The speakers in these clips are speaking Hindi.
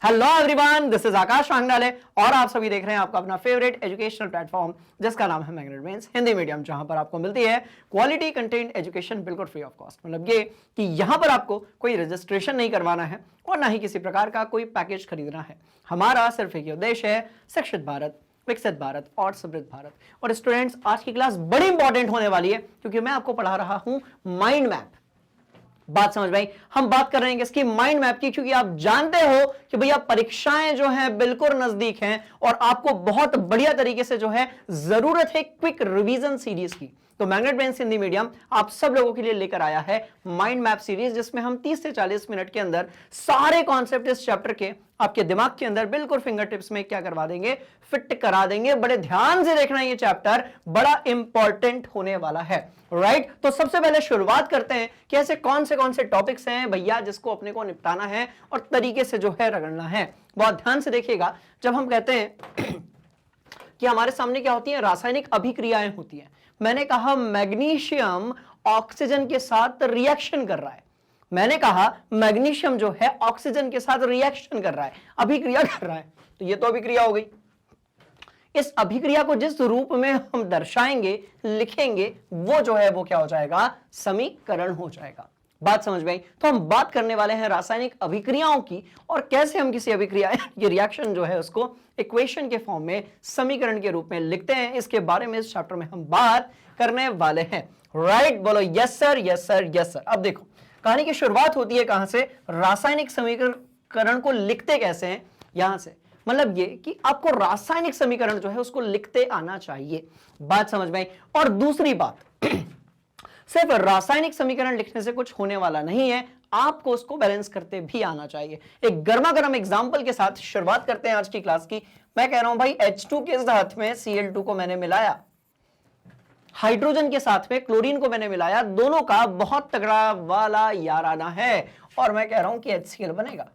हेलो एवरीवन, दिस इज आकाश वांगडाले और आप सभी देख रहे हैं आपका अपना फेवरेट एजुकेशनल प्लेटफॉर्म जिसका नाम है मैग्नेट ब्रेन्स हिंदी मीडियम, जहां पर आपको मिलती है क्वालिटी कंटेंट एजुकेशन बिल्कुल फ्री ऑफ कॉस्ट। मतलब ये कि यहां पर आपको कोई रजिस्ट्रेशन नहीं करवाना है और ना ही किसी प्रकार का कोई पैकेज खरीदना है। हमारा सिर्फ एक ही उद्देश्य है, शिक्षित भारत, विकसित भारत और समृद्ध भारत। और स्टूडेंट्स, आज की क्लास बड़ी इंपॉर्टेंट होने वाली है क्योंकि मैं आपको पढ़ा रहा हूं माइंड मैप। बात समझ में आई? हम बात कर रहे हैं किसकी? माइंड मैप की, क्योंकि आप जानते हो कि भैया परीक्षाएं जो हैं बिल्कुल नजदीक हैं और आपको बहुत बढ़िया तरीके से जो है जरूरत है क्विक रिवीजन सीरीज की। तो मैग्नेट ब्रेन्स हिंदी मीडियम आप सब लोगों के लिए लेकर आया है माइंड मैप सीरीज, जिसमें हम 30 से 40 मिनट के अंदर सारे कॉन्सेप्ट इस चैप्टर के आपके दिमाग के अंदर बिल्कुल फिंगर टिप्स में क्या करवा देंगे, फिट करा देंगे। बड़े ध्यान से देखना, ये चैप्टर बड़ा इंपॉर्टेंट होने वाला है। राइट, तो सबसे पहले शुरुआत करते हैं कि ऐसे कौन से टॉपिक्स हैं भैया जिसको अपने को निपटाना है और तरीके से जो है रगड़ना है। बहुत ध्यान से देखिएगा, जब हम कहते हैं कि हमारे सामने क्या होती है, रासायनिक अभिक्रियाएं होती हैं। मैंने कहा मैग्नीशियम ऑक्सीजन के साथ रिएक्शन कर रहा है। मैंने कहा मैग्नीशियम जो है ऑक्सीजन के साथ रिएक्शन कर रहा है, अभिक्रिया कर रहा है। तो ये तो अभिक्रिया हो गई। इस अभिक्रिया को जिस रूप में हम दर्शाएंगे, लिखेंगे, वो जो है वो क्या हो जाएगा, समीकरण हो जाएगा। बात समझ में आई? तो हम बात करने वाले हैं रासायनिक अभिक्रियाओं की और कैसे हम किसी अभिक्रिया ये रिएक्शन जो है उसको इक्वेशन के फॉर्म में, समीकरण के रूप में लिखते हैं। इसके बारे में इस चैप्टर में हम बात करने वाले हैं। राइट, बोलो yes sir, yes sir, yes sir. अब देखो, कहानी की शुरुआत होती है कहां से? रासायनिक समीकरण को लिखते कैसे हैं, यहां से। मतलब ये कि आपको रासायनिक समीकरण जो है उसको लिखते आना चाहिए। बात समझ में आई? और दूसरी बात, सिर्फ रासायनिक समीकरण लिखने से कुछ होने वाला नहीं है, आपको उसको बैलेंस करते भी आना चाहिए। एक गर्मा गर्म एग्जांपल के साथ शुरुआत करते हैं आज की क्लास की। मैं कह रहा हूं भाई, H2 के साथ में Cl2 को मैंने मिलाया, हाइड्रोजन के साथ में क्लोरीन को मैंने मिलाया, दोनों का बहुत तगड़ा वाला याराना है और मैं कह रहा हूं कि HCl बनेगा।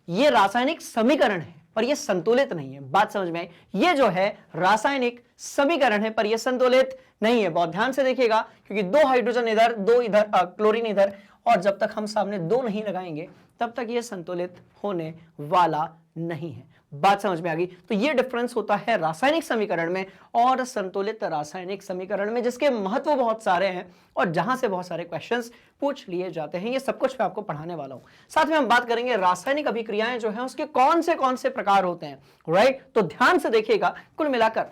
ये रासायनिक समीकरण है पर ये संतुलित नहीं है। बात समझ में आई? ये जो है रासायनिक समीकरण है पर ये संतुलित नहीं है। बहुत ध्यान से देखिएगा, क्योंकि दो हाइड्रोजन इधर, दो इधर, क्लोरीन इधर, और जब तक हम सामने दो नहीं लगाएंगे तब तक ये संतुलित होने वाला नहीं है। बात समझ में आ गई? तो ये डिफरेंस होता है रासायनिक समीकरण में और संतुलित रासायनिक समीकरण में, जिसके महत्व बहुत सारे हैं और जहां से बहुत सारे क्वेश्चंस पूछ लिए जाते हैं। ये सब कुछ मैं आपको पढ़ाने वाला हूं। साथ में हम बात करेंगे रासायनिक अभिक्रियाएं जो है उसके कौन से प्रकार होते हैं। राइट, तो ध्यान से देखिएगा। कुल मिलाकर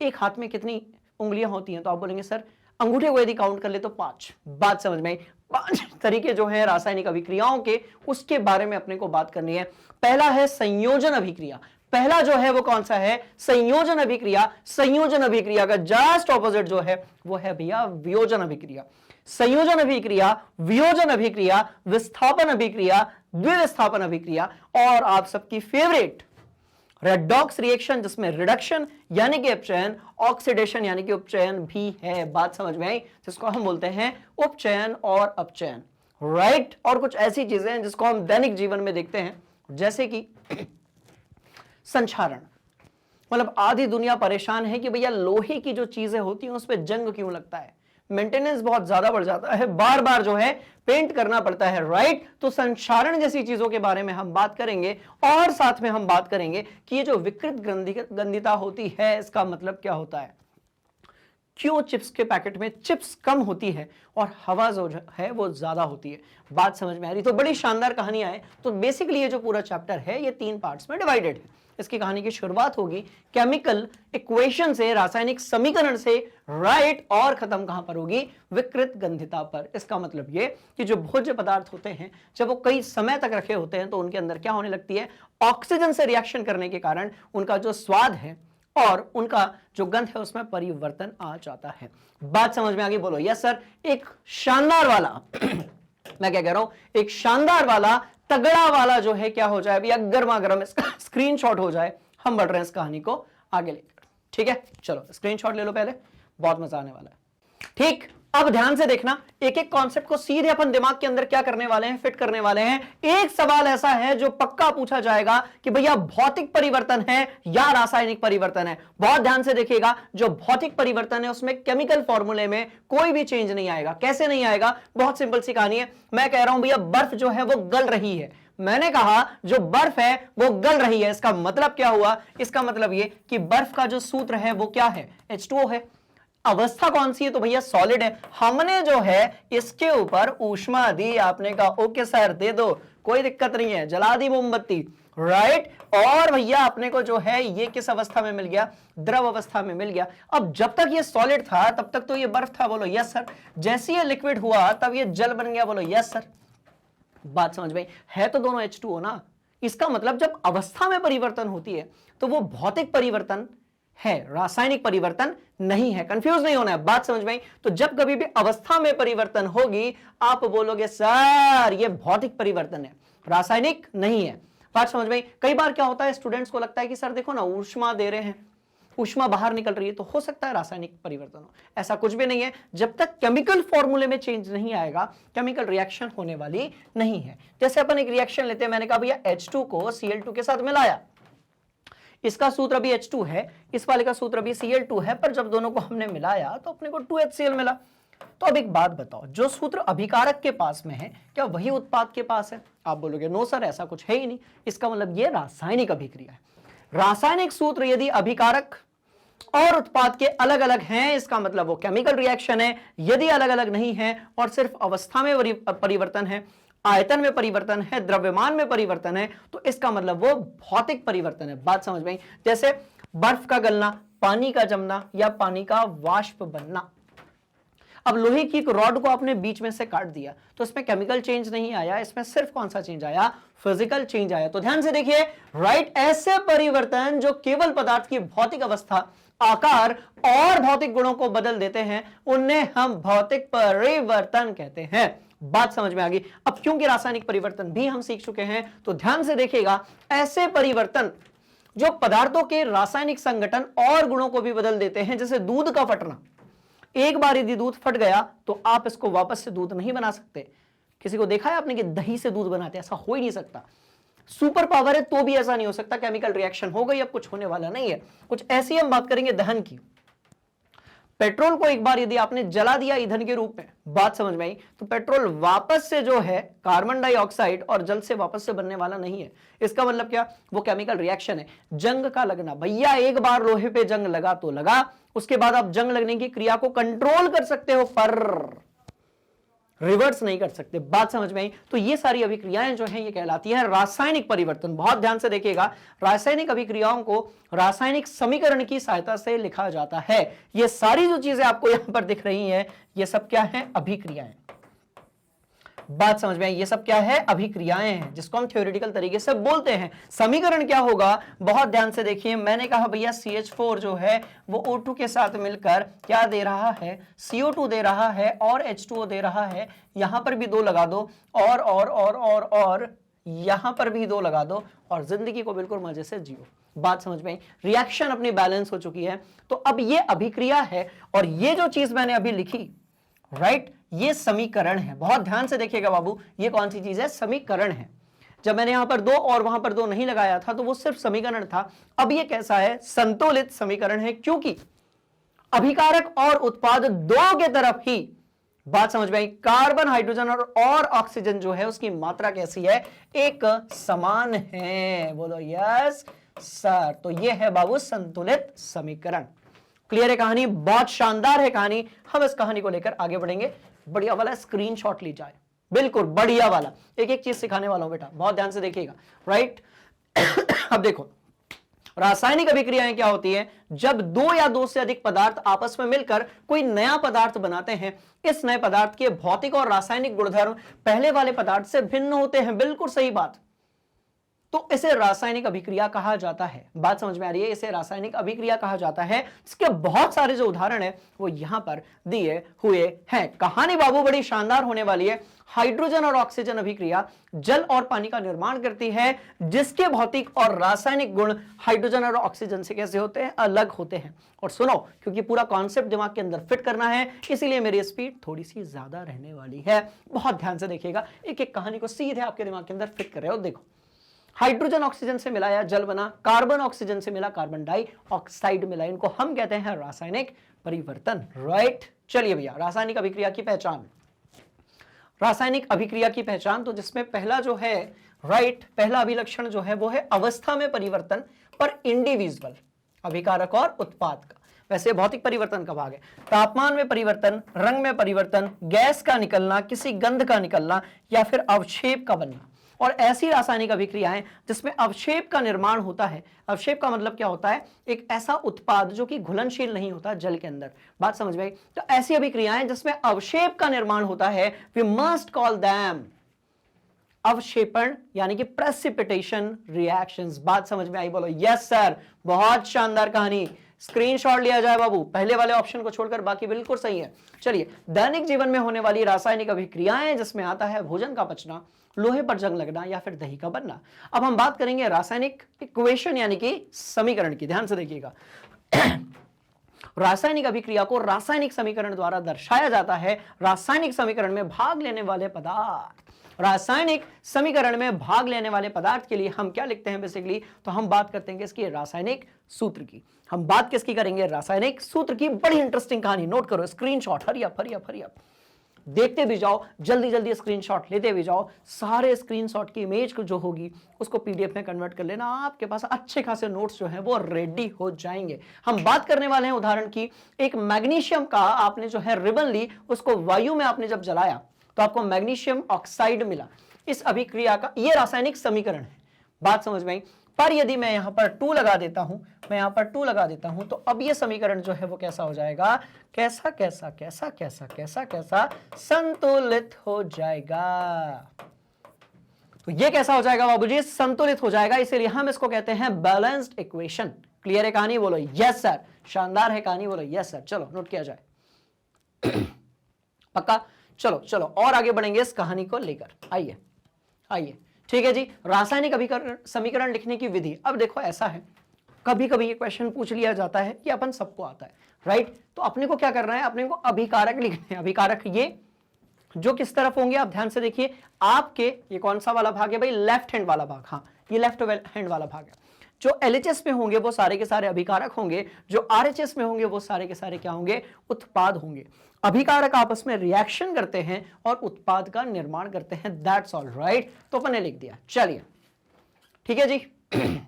एक हाथ में कितनी उंगलियां होती हैं? तो आप बोलेंगे सर अंगूठे को यदि काउंट कर ले तो 5। बात समझ में आई? 5 तरीके जो है रासायनिक अभिक्रियाओं के, उसके बारे में अपने को बात करनी है। पहला है संयोजन अभिक्रिया। पहला जो है वो कौन सा है? संयोजन अभिक्रिया। संयोजन अभिक्रिया का जस्ट ऑपोजिट जो है वो है भैया वियोजन अभिक्रिया। संयोजन अभिक्रिया, वियोजन अभिक्रिया, विस्थापन अभिक्रिया, द्विविस्थापन अभिक्रिया, और आप सबकी फेवरेट रेडॉक्स रिएक्शन, जिसमें रिडक्शन यानी कि अपचयन, ऑक्सीडेशन यानी कि उपचयन भी है। बात समझ में आई? जिसको हम बोलते हैं उपचयन और अपचयन। राइट, और कुछ ऐसी चीजें हैं जिसको हम दैनिक जीवन में देखते हैं, जैसे कि संक्षारण। मतलब आधी दुनिया परेशान है कि भैया लोहे की जो चीजें होती हैं उस पर जंग क्यों लगता है, मेंटेनेंस बहुत ज्यादा बढ़ जाता है, बार बार जो है पेंट करना पड़ता है। राइट, तो संक्षारण जैसी चीजों के बारे में हम बात करेंगे और साथ में हम बात करेंगे कि ये जो विकृत गंधिता होती है इसका मतलब क्या होता है, क्यों चिप्स के पैकेट में चिप्स कम होती है और हवा जो है वो ज्यादा होती है। बात समझ में आ रही? तो बड़ी शानदार कहानियां हैं। तो बेसिकली ये जो पूरा चैप्टर है ये 3 पार्ट्स में डिवाइडेड है। इसकी कहानी की शुरुआत होगी केमिकल इक्वेशन से, रासायनिक समीकरण से। राइट, और खत्म कहां पर होगी? विकृत गंधिता पर। इसका मतलब ये कि जो भोज्य पदार्थ होते हैं जब वो कई समय तक रखे होते हैं तो उनके अंदर क्या होने लगती है, ऑक्सीजन से रिएक्शन करने के कारण उनका जो स्वाद है और उनका जो गंध है उसमें परिवर्तन आ जाता है। बात समझ में आ गई? बोलो यस सर। एक शानदार वाला मैं क्या कह रहा हूं, एक शानदार वाला तगड़ा वाला जो है क्या हो जाए भैया, गर्मा गर्म इसका स्क्रीनशॉट हो जाए। हम बढ़ रहे हैं इस कहानी को आगे लेकर। ठीक है, चलो स्क्रीनशॉट ले लो पहले, बहुत मजा आने वाला है। ठीक, अब ध्यान से देखना, एक एक कॉन्सेप्ट को सीधे अपन दिमाग के अंदर क्या करने वाले हैं, फिट करने वाले हैं। एक सवाल ऐसा है जो पक्का पूछा जाएगा कि भैया भौतिक परिवर्तन है या रासायनिक परिवर्तन है। बहुत ध्यान से देखिएगा, जो भौतिक परिवर्तन है उसमें केमिकल फॉर्मूले में कोई भी चेंज नहीं आएगा। कैसे नहीं आएगा? बहुत सिंपल सी कहानी है। मैं कह रहा हूं भैया बर्फ जो है वो गल रही है, मैंने कहा जो बर्फ है वो गल रही है, इसका मतलब क्या हुआ? इसका मतलब ये कि बर्फ का जो सूत्र है वो क्या है? H2O है। अवस्था कौन सी है? तो भैया सॉलिड है। हमने जो है इसके ऊपर ऊष्मा दी, आपने कहा ओके सर दे दो, कोई दिक्कत नहीं है, जला दी मोमबत्ती, राइट। और भैया अपने को जो है ये किस अवस्था में मिल गया? द्रव अवस्था में मिल गया। अब जब तक ये सॉलिड था तब तक तो ये बर्फ था, बोलो यस सर। जैसे ये लिक्विड हुआ तब ये जल बन गया, बोलो यस सर। बात समझ में? है तो दोनों H2O ना। इसका मतलब जब अवस्था में परिवर्तन होती है तो वो भौतिक परिवर्तन है, रासायनिक परिवर्तन नहीं है। कंफ्यूज नहीं होना है, बात समझ में? तो जब कभी भी अवस्था में परिवर्तन होगी आप बोलोगे सर ये भौतिक परिवर्तन है, रासायनिक नहीं है। बात समझ में? कई बार क्या होता है, स्टूडेंट्स को लगता है कि सर देखो ना ऊष्मा दे रहे हैं, ऊष्मा बाहर निकल रही है, तो हो सकता है रासायनिक परिवर्तन हो। ऐसा कुछ भी नहीं है। जब तक केमिकल फॉर्मूले में चेंज नहीं आएगा केमिकल रिएक्शन होने वाली नहीं है। जैसे अपन एक रिएक्शन लेते हैं, मैंने कहा भैया H2 को Cl2 के साथ मिलाया, इसका सूत्र भी H2 है, इस वाले का सूत्र भी Cl2 है, पर जब दोनों को हमने मिलाया तो अपने को 2HCl मिला। तो अब एक बात बताओ, जो सूत्र अभिकारक के पास में है क्या वही उत्पाद के पास है? आप बोलोगे नो सर ऐसा कुछ है ही नहीं। इसका मतलब ये रासायनिक अभिक्रिया है। रासायनिक सूत्र यदि अभिकारक और उत्पाद के अलग अलग हैं इसका मतलब वो केमिकल रिएक्शन है। यदि अलग अलग नहीं है और सिर्फ अवस्था में परिवर्तन है, आयतन में परिवर्तन है, द्रव्यमान में परिवर्तन है, तो इसका मतलब वो भौतिक परिवर्तन है। बात समझ में? जैसे बर्फ का गलना, पानी का जमना या पानी का वाष्प बनना। अब लोहे की एक रॉड को आपने बीच में से काट दिया तो इसमें केमिकल चेंज नहीं आया, इसमें सिर्फ कौन सा चेंज आया? फिजिकल चेंज आया। तो ध्यान से देखिए, राइट, ऐसे परिवर्तन जो केवल पदार्थ की भौतिक अवस्था, आकार और भौतिक गुणों को बदल देते हैं उन्हें हम भौतिक परिवर्तन कहते हैं। बात समझ में आ गई? अब क्योंकि रासायनिक परिवर्तन भी हम सीख चुके हैं तो ध्यान से देखिएगा, ऐसे परिवर्तन जो पदार्थों के रासायनिक संगठन और गुणों को भी बदल देते हैं, जैसे दूध का फटना। एक बार यदि दूध फट गया तो आप इसको वापस से दूध नहीं बना सकते। किसी को देखा है आपने कि दही से दूध बनाते? ऐसा हो ही नहीं सकता। सुपर पावर है तो भी ऐसा नहीं हो सकता। केमिकल रिएक्शन हो गई, अब कुछ होने वाला नहीं है। कुछ ऐसी हम बात करेंगे दहन की। पेट्रोल को एक बार यदि आपने जला दिया ईंधन के रूप में, बात समझ में आई, तो पेट्रोल वापस से जो है कार्बन डाइऑक्साइड और जल से वापस से बनने वाला नहीं है। इसका मतलब क्या? वो केमिकल रिएक्शन है। जंग का लगना, भैया एक बार लोहे पे जंग लगा तो लगा, उसके बाद आप जंग लगने की क्रिया को कंट्रोल कर सकते हो पर रिवर्स नहीं कर सकते। बात समझ में आई? तो ये सारी अभिक्रियाएं जो हैं ये कहलाती है रासायनिक परिवर्तन। बहुत ध्यान से देखिएगा, रासायनिक अभिक्रियाओं को रासायनिक समीकरण की सहायता से लिखा जाता है। ये सारी जो चीजें आपको यहां पर दिख रही हैं ये सब क्या है? अभिक्रियाएं। बात समझ में आई? ये सब क्या है? अभिक्रियाएं हैं, जिसको हम थ्योरेटिकल तरीके से बोलते हैं। समीकरण क्या होगा? बहुत ध्यान से देखिए, मैंने कहा भैया CH4 जो है वो O2 के साथ मिलकर क्या दे रहा है? CO2 दे रहा है और H2O दे रहा है। यहां पर भी 2 लगा दो और यहां पर भी 2 लगा दो और जिंदगी को बिल्कुल मजे से जियो। बात समझ में आई? रिएक्शन अपनी बैलेंस हो चुकी है। तो अब ये अभिक्रिया है और ये जो चीज मैंने अभी लिखी, राइट, ये समीकरण है। बहुत ध्यान से देखिएगा बाबू, ये कौन सी चीज है? समीकरण है। जब मैंने यहां पर 2 और वहां पर 2 नहीं लगाया था तो वो सिर्फ समीकरण था। अब ये कैसा है? संतुलित समीकरण है, क्योंकि अभिकारक और उत्पाद दो के तरफ ही, बात समझ में आई, कार्बन, हाइड्रोजन और ऑक्सीजन जो है उसकी मात्रा कैसी है? एक समान है। बोलो यस सर। तो ये है बाबू संतुलित समीकरण। क्लियर है कहानी? बहुत शानदार है कहानी। हम इस कहानी को लेकर आगे बढ़ेंगे। बढ़िया वाला स्क्रीनशॉट ली जाए, बिल्कुल बढ़िया वाला। एक एक चीज सिखाने वाला हूं बेटा, बहुत ध्यान से देखिएगा, राइट। अब देखो, रासायनिक अभिक्रियाएं क्या होती है? जब 2 या 2 से अधिक पदार्थ आपस में मिलकर कोई नया पदार्थ बनाते हैं। इस नए पदार्थ के भौतिक और रासायनिक गुणधर्म पहले वाले पदार्थ से भिन्न होते हैं। बिल्कुल सही बात। तो इसे रासायनिक अभिक्रिया कहा जाता है। बात समझ में आ रही है? इसे रासायनिक अभिक्रिया कहा जाता है, जिसके बहुत सारे जो उदाहरण है वो यहां पर दिए हुए हैं। कहानी बाबू बड़ी शानदार होने वाली है। हाइड्रोजन और ऑक्सीजन अभिक्रिया जल और पानी का निर्माण करती है, जिसके भौतिक और रासायनिक गुण हाइड्रोजन और ऑक्सीजन से कैसे होते हैं? अलग होते हैं। और सुनो, क्योंकि पूरा कॉन्सेप्ट दिमाग के अंदर फिट करना है इसीलिए मेरी स्पीड थोड़ी सी ज्यादा रहने वाली है। बहुत ध्यान से देखिएगा, एक एक कहानी को सीधे आपके दिमाग के अंदर फिट कर रहे हो। देखो, हाइड्रोजन ऑक्सीजन से मिलाया जल बना, कार्बन ऑक्सीजन से मिला कार्बन डाइऑक्साइड मिला, इनको हम कहते हैं रासायनिक परिवर्तन, राइट। चलिए भैया, रासायनिक अभिक्रिया की पहचान। रासायनिक अभिक्रिया की पहचान, तो जिसमें पहला जो है राइट। पहला अभिलक्षण जो है वो है अवस्था में परिवर्तन पर इंडिविजुअल, अभिकारक और उत्पाद का। वैसे भौतिक परिवर्तन का भाग है तापमान में परिवर्तन, रंग में परिवर्तन, गैस का निकलना, किसी गंध का निकलना या फिर अवक्षेप का बनना। और ऐसी रासायनिक अभिक्रियाएं जिसमें अवक्षेप का निर्माण होता है। अवक्षेप का मतलब क्या होता है? एक ऐसा उत्पाद जो कि घुलनशील नहीं होता जल के अंदर। बात समझ में आई? तो ऐसी अभिक्रियाएं जिसमें अवक्षेप का निर्माण होता है, वी मस्ट कॉल दैम अवक्षेपण, यानी कि प्रेसिपिटेशन रिएक्शंस। बात समझ में आई? बोलो यस सर। बहुत शानदार कहानी, स्क्रीनशॉट लिया जाए बाबू। पहले वाले ऑप्शन को छोड़कर बाकी बिल्कुल सही है। चलिए, दैनिक जीवन में होने वाली रासायनिक अभिक्रियाएं जिसमें आता है भोजन का पचना, लोहे पर जंग लगना या फिर दही का बनना। अब हम बात करेंगे रासायनिक इक्वेशन यानी कि समीकरण की। ध्यान से देखिएगा रासायनिक अभिक्रिया को रासायनिक समीकरण द्वारा दर्शाया जाता है। रासायनिक समीकरण में भाग लेने वाले पदार्थ, रासायनिक समीकरण में भाग लेने वाले पदार्थ के लिए हम क्या लिखते हैं बेसिकली? तो हम बात करते हैं इसकी रासायनिक सूत्र की। हम बात किसकी करेंगे? रासायनिक सूत्र की। बड़ी इंटरेस्टिंग कहानी, नोट करो, screenshot, hurry up hurry up hurry up, देखते भी जाओ, जल्दी जल्दी स्क्रीनशॉट लेते भी जाओ। सारे स्क्रीनशॉट की इमेज जो होगी उसको पीडीएफ में कन्वर्ट कर लेना, आपके पास अच्छे खासे नोट्स जो हैं वो रेडी हो जाएंगे। हम बात करने वाले हैं उदाहरण की, एक मैग्नीशियम का आपने जो है रिबन ली, उसको वायु में आपने जब जलाया तो आपको मैग्नीशियम ऑक्साइड मिला। इस अभिक्रिया का ये रासायनिक समीकरण है। बात समझ में आई? पर यदि मैं यहां पर 2 लगा देता हूं, मैं यहां पर 2 लगा देता हूं, तो अब ये समीकरण जो है वो कैसा हो जाएगा? कैसा कैसा कैसा कैसा कैसा कैसा संतुलित हो जाएगा। तो ये कैसा हो जाएगा बाबूजी? संतुलित हो जाएगा। इसीलिए हम इसको कहते हैं बैलेंस्ड इक्वेशन। क्लियर है कहानी? बोलो यस सर। शानदार है कहानी? बोलो यस सर। चलो नोट किया जाए पक्का? चलो चलो और आगे बढ़ेंगे इस कहानी को लेकर। आइए आइए, ठीक है जी। रासायनिक अभिकरण समीकरण लिखने की विधि। अब देखो ऐसा है, कभी कभी ये क्वेश्चन पूछ लिया जाता है कि अपन सबको आता है, राइट? तो अपने को क्या करना है? अपने को अभिकारक लिखने हैं। अभिकारक ये जो किस तरफ होंगे आप ध्यान से देखिए। आपके ये कौन सा वाला भाग है भाई? लेफ्ट हैंड वाला भाग। हाँ, ये लेफ्ट हैंड वाला भाग है। जो LHS में होंगे वो सारे के सारे अभिकारक होंगे, जो RHS में होंगे वो सारे के सारे क्या होंगे? उत्पाद होंगे। अभिकारक आपस में रिएक्शन करते हैं और उत्पाद का निर्माण करते हैं। That's all right. तो अपन ने लिख दिया। चलिए ठीक है जी।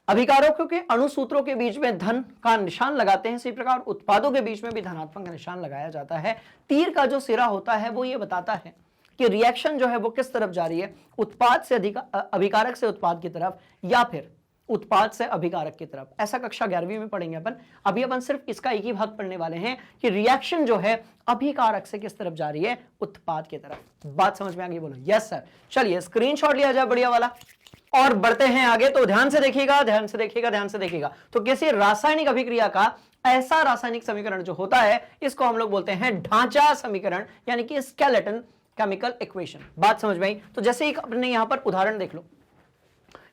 अभिकारकों के अणुसूत्रों के बीच में धन का निशान लगाते हैं, इसी प्रकार उत्पादों के बीच में भी धनात्मक का निशान लगाया जाता है। तीर का जो सिरा होता है वो ये बताता है कि रिएक्शन जो है वो किस तरफ जा रही है, उत्पाद से अभिकारक से उत्पाद की तरफ या फिर उत्पाद से अभिकारक की तरफ। ऐसा कक्षा 11वीं में पढ़ेंगे अपन। अभी अपन सिर्फ इसका एक ही भाग पढ़ने वाले हैं कि रिएक्शन जो है अभिकारक से किस तरफ जा रही है? उत्पाद की तरफ। बात समझ में आ गई? बोलो यस सर। चलिए स्क्रीनशॉट लिया जाए बढ़िया वाला और बढ़ते हैं आगे। तो ध्यान से देखिएगा, ध्यान से देखिएगा, ध्यान से देखिएगा। तो किसी रासायनिक अभिक्रिया का ऐसा रासायनिक समीकरण जो होता है इसको हम लोग बोलते हैं ढांचा समीकरण, यानी कि स्केलेटन केमिकल इक्वेशन। बात समझ में आई? तो जैसे एक अपने यहां पर उदाहरण देख लो,